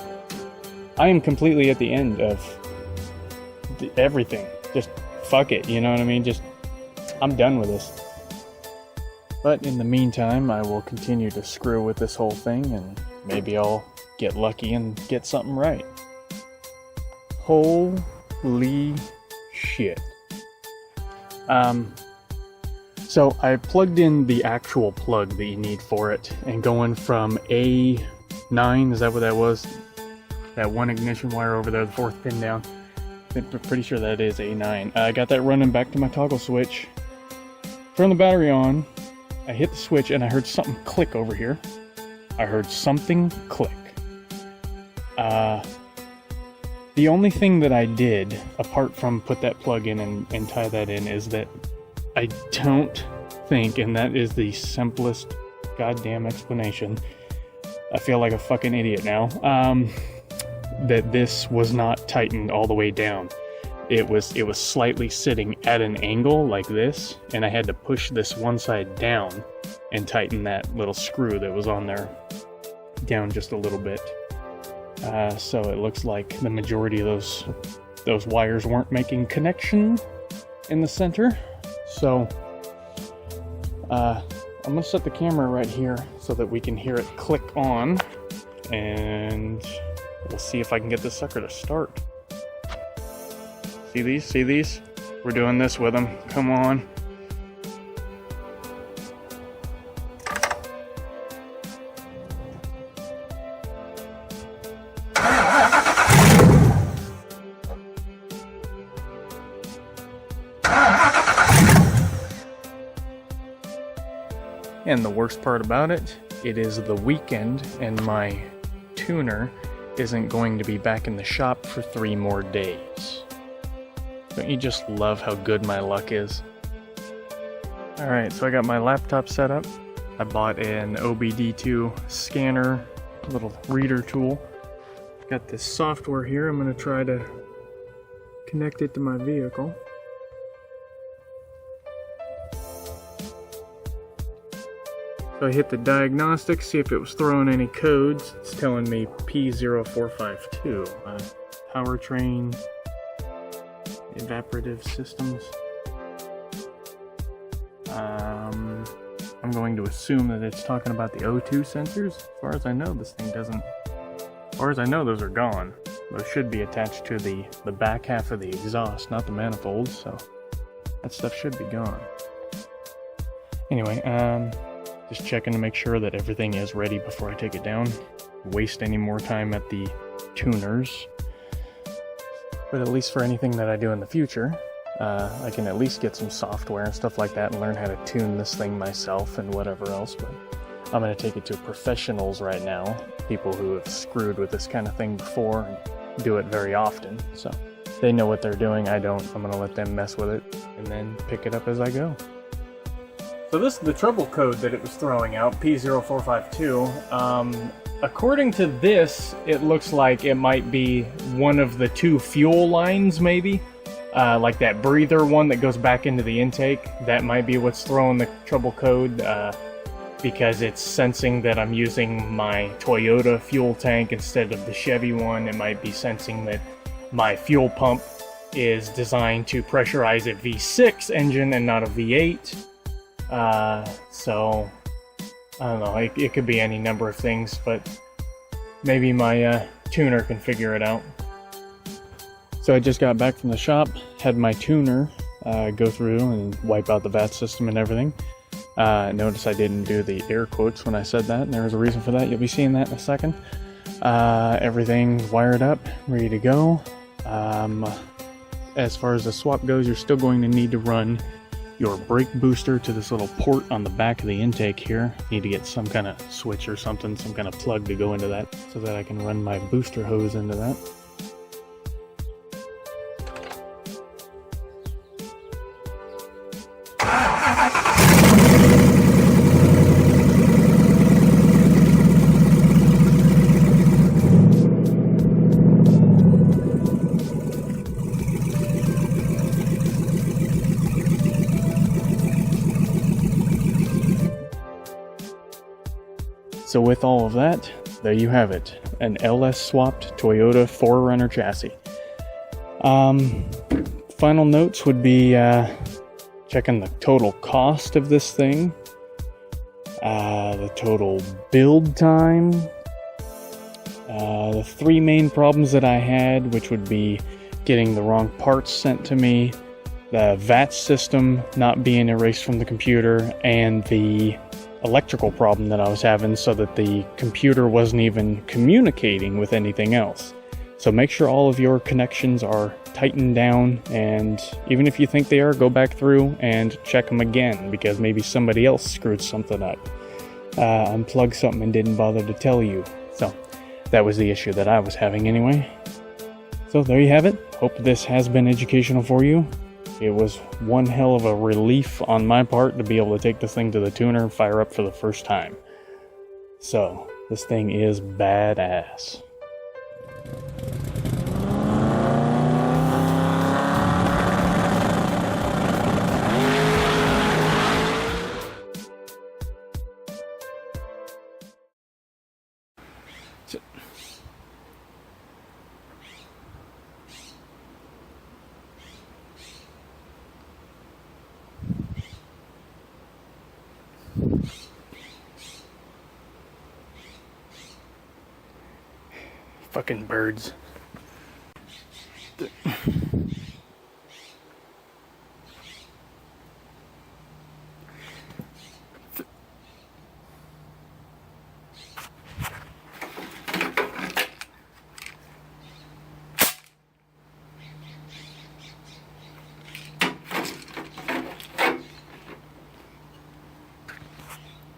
am completely at the end of everything. Just fuck it, you know what I mean? Just, I'm done with this. But in the meantime, I will continue to screw with this whole thing, and maybe I'll get lucky and get something right. Holy shit. So I plugged in the actual plug that you need for it, and going from A9, is that what that was? That one ignition wire over there, the fourth pin down. I'm pretty sure that is A9. I got that running back to my toggle switch. Turn the battery on. I hit the switch and I heard something click over here. I heard something click. The only thing that I did, apart from put that plug in and tie that in, is that I don't think, and that is the simplest goddamn explanation, I feel like a fucking idiot now, that this was not tightened all the way down. It was slightly sitting at an angle like this, and I had to push this one side down and tighten that little screw that was on there down just a little bit. So it looks like the majority of those wires weren't making connection in the center. So I'm gonna set the camera right here so that we can hear it click on, and we'll see if I can get this sucker to start. See these? See these? We're doing this with them. Come on. And the worst part about it, it is the weekend and my tuner isn't going to be back in the shop for 3 more days. Don't you just love how good my luck is? Alright, so I got my laptop set up. I bought an OBD2 scanner, little reader tool. Got this software here. I'm going to try to connect it to my vehicle. So I hit the diagnostics, see if it was throwing any codes. It's telling me P0452. Powertrain, evaporative systems. I'm going to assume that it's talking about the O2 sensors. As far as I know, this thing doesn't. As far as I know, those are gone. Those should be attached to the back half of the exhaust, not the manifold, so that stuff should be gone. Anyway, just checking to make sure that everything is ready before I take it down. Waste any more time at the tuners. But at least for anything that I do in the future, I can at least get some software and stuff like that and learn how to tune this thing myself and whatever else. But I'm going to take it to professionals right now, people who have screwed with this kind of thing before and do it very often. So they know what they're doing. I don't. I'm going to let them mess with it and then pick it up as I go. So this is the trouble code that it was throwing out, P0452. According to this, it looks like it might be one of the two fuel lines, maybe. Like that breather one that goes back into the intake. That might be what's throwing the trouble code, because it's sensing that I'm using my Toyota fuel tank instead of the Chevy one. It might be sensing that my fuel pump is designed to pressurize a V6 engine and not a V8. So I don't know, it could be any number of things, but maybe my tuner can figure it out. So I just got back from the shop, had my tuner go through and wipe out the VAT system and everything. Notice I didn't do the air quotes when I said that, and there was a reason for that. You'll be seeing that in a second. Everything wired up, ready to go. As far as the swap goes, you're still going to need to run your brake booster to this little port on the back of the intake here. You need to get some kind of switch or something, some kind of plug to go into that so that I can run my booster hose into that. So with all of that, there you have it, an LS swapped Toyota 4Runner chassis. Final notes would be checking the total cost of this thing, the total build time, the three main problems that I had, which would be getting the wrong parts sent to me, the VAT system not being erased from the computer, and the electrical problem that I was having so that the computer wasn't even communicating with anything else. So make sure all of your connections are tightened down, and even if you think they are, go back through and check them again, because maybe somebody else screwed something up, unplugged something and didn't bother to tell you. So that was the issue that I was having anyway. So there you have it. Hope this has been educational for you. It was one hell of a relief on my part to be able to take this thing to the tuner and fire up for the first time. So, this thing is badass. Fucking birds.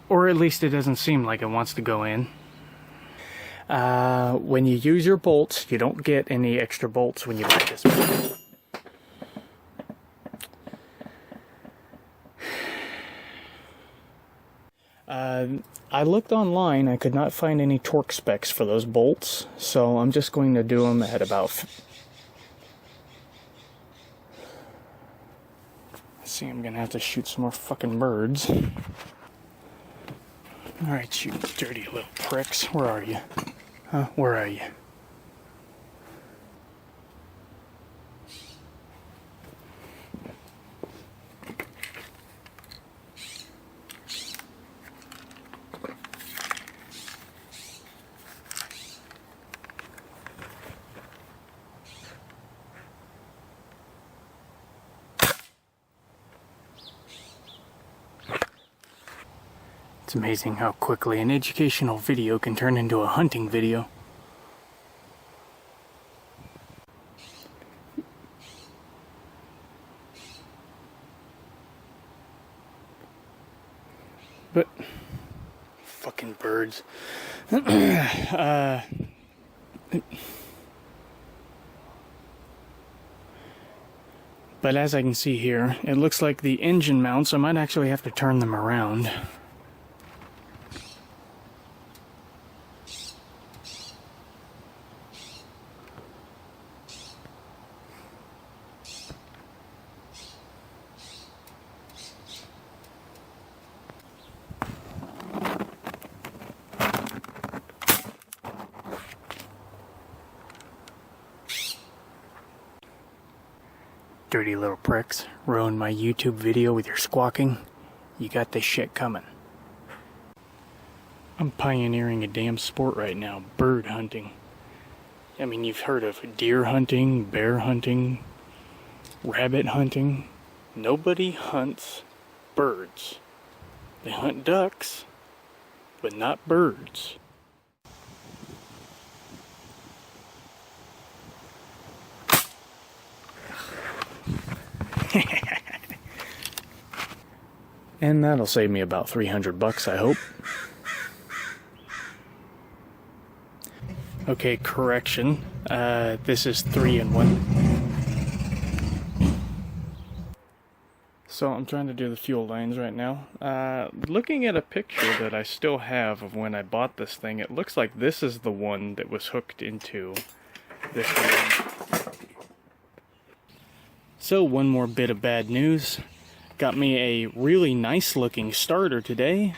Or at least it doesn't seem like it wants to go in. When you use your bolts, you don't get any extra bolts when you buy this. I looked online, I could not find any torque specs for those bolts, so I'm just going to do them at about... Let's see, I'm gonna have to shoot some more fucking birds. Alright, you dirty little pricks. Where are you? Huh? Where are you? It's amazing how quickly an educational video can turn into a hunting video. But fucking birds. But as I can see here, it looks like the engine mounts, I might actually have to turn them around. Dirty little pricks, ruined my YouTube video with your squawking. You got this shit coming. I'm pioneering a damn sport right now, bird hunting. I mean, you've heard of deer hunting, bear hunting, rabbit hunting. Nobody hunts birds. They hunt ducks, but not birds. And that'll save me about $300, I hope. Okay, correction. This is 3-in-1. So I'm trying to do the fuel lines right now. Looking at a picture that I still have of when I bought this thing, it looks like this is the one that was hooked into this one. So one more bit of bad news. Got me a really nice looking starter today.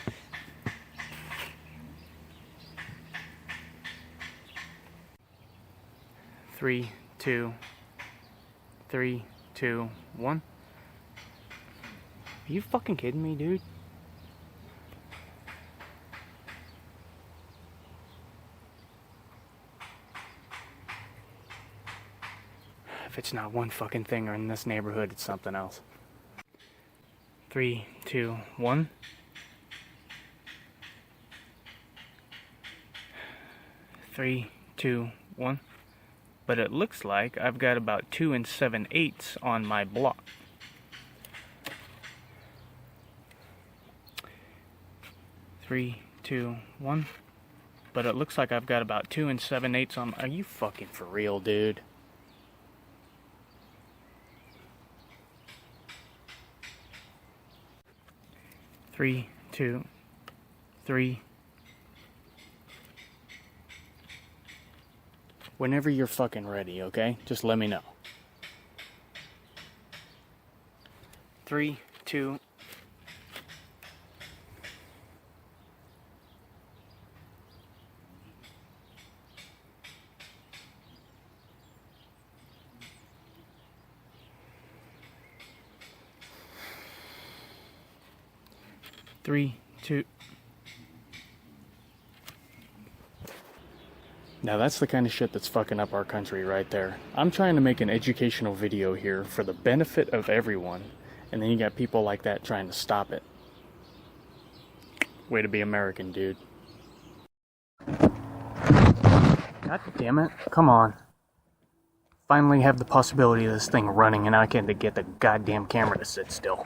Three, two, 1. Are you fucking kidding me, dude? If it's not one fucking thing or in this neighborhood, it's something else. 3, 2, 1. Three, 2, 1. But it looks like I've got about 2 7/8 on my block. Three, 2, 1. But it looks like I've got about 2 7/8 on. Are you fucking for real, dude? Three, 2, 3. Whenever you're fucking ready, okay? Just let me know. 3, 2. Three, 2. Now that's the kind of shit that's fucking up our country right there. I'm trying to make an educational video here for the benefit of everyone, and then you got people like that trying to stop it. Way to be American, dude. God damn it. Come on. Finally have the possibility of this thing running, and I can't get the goddamn camera to sit still.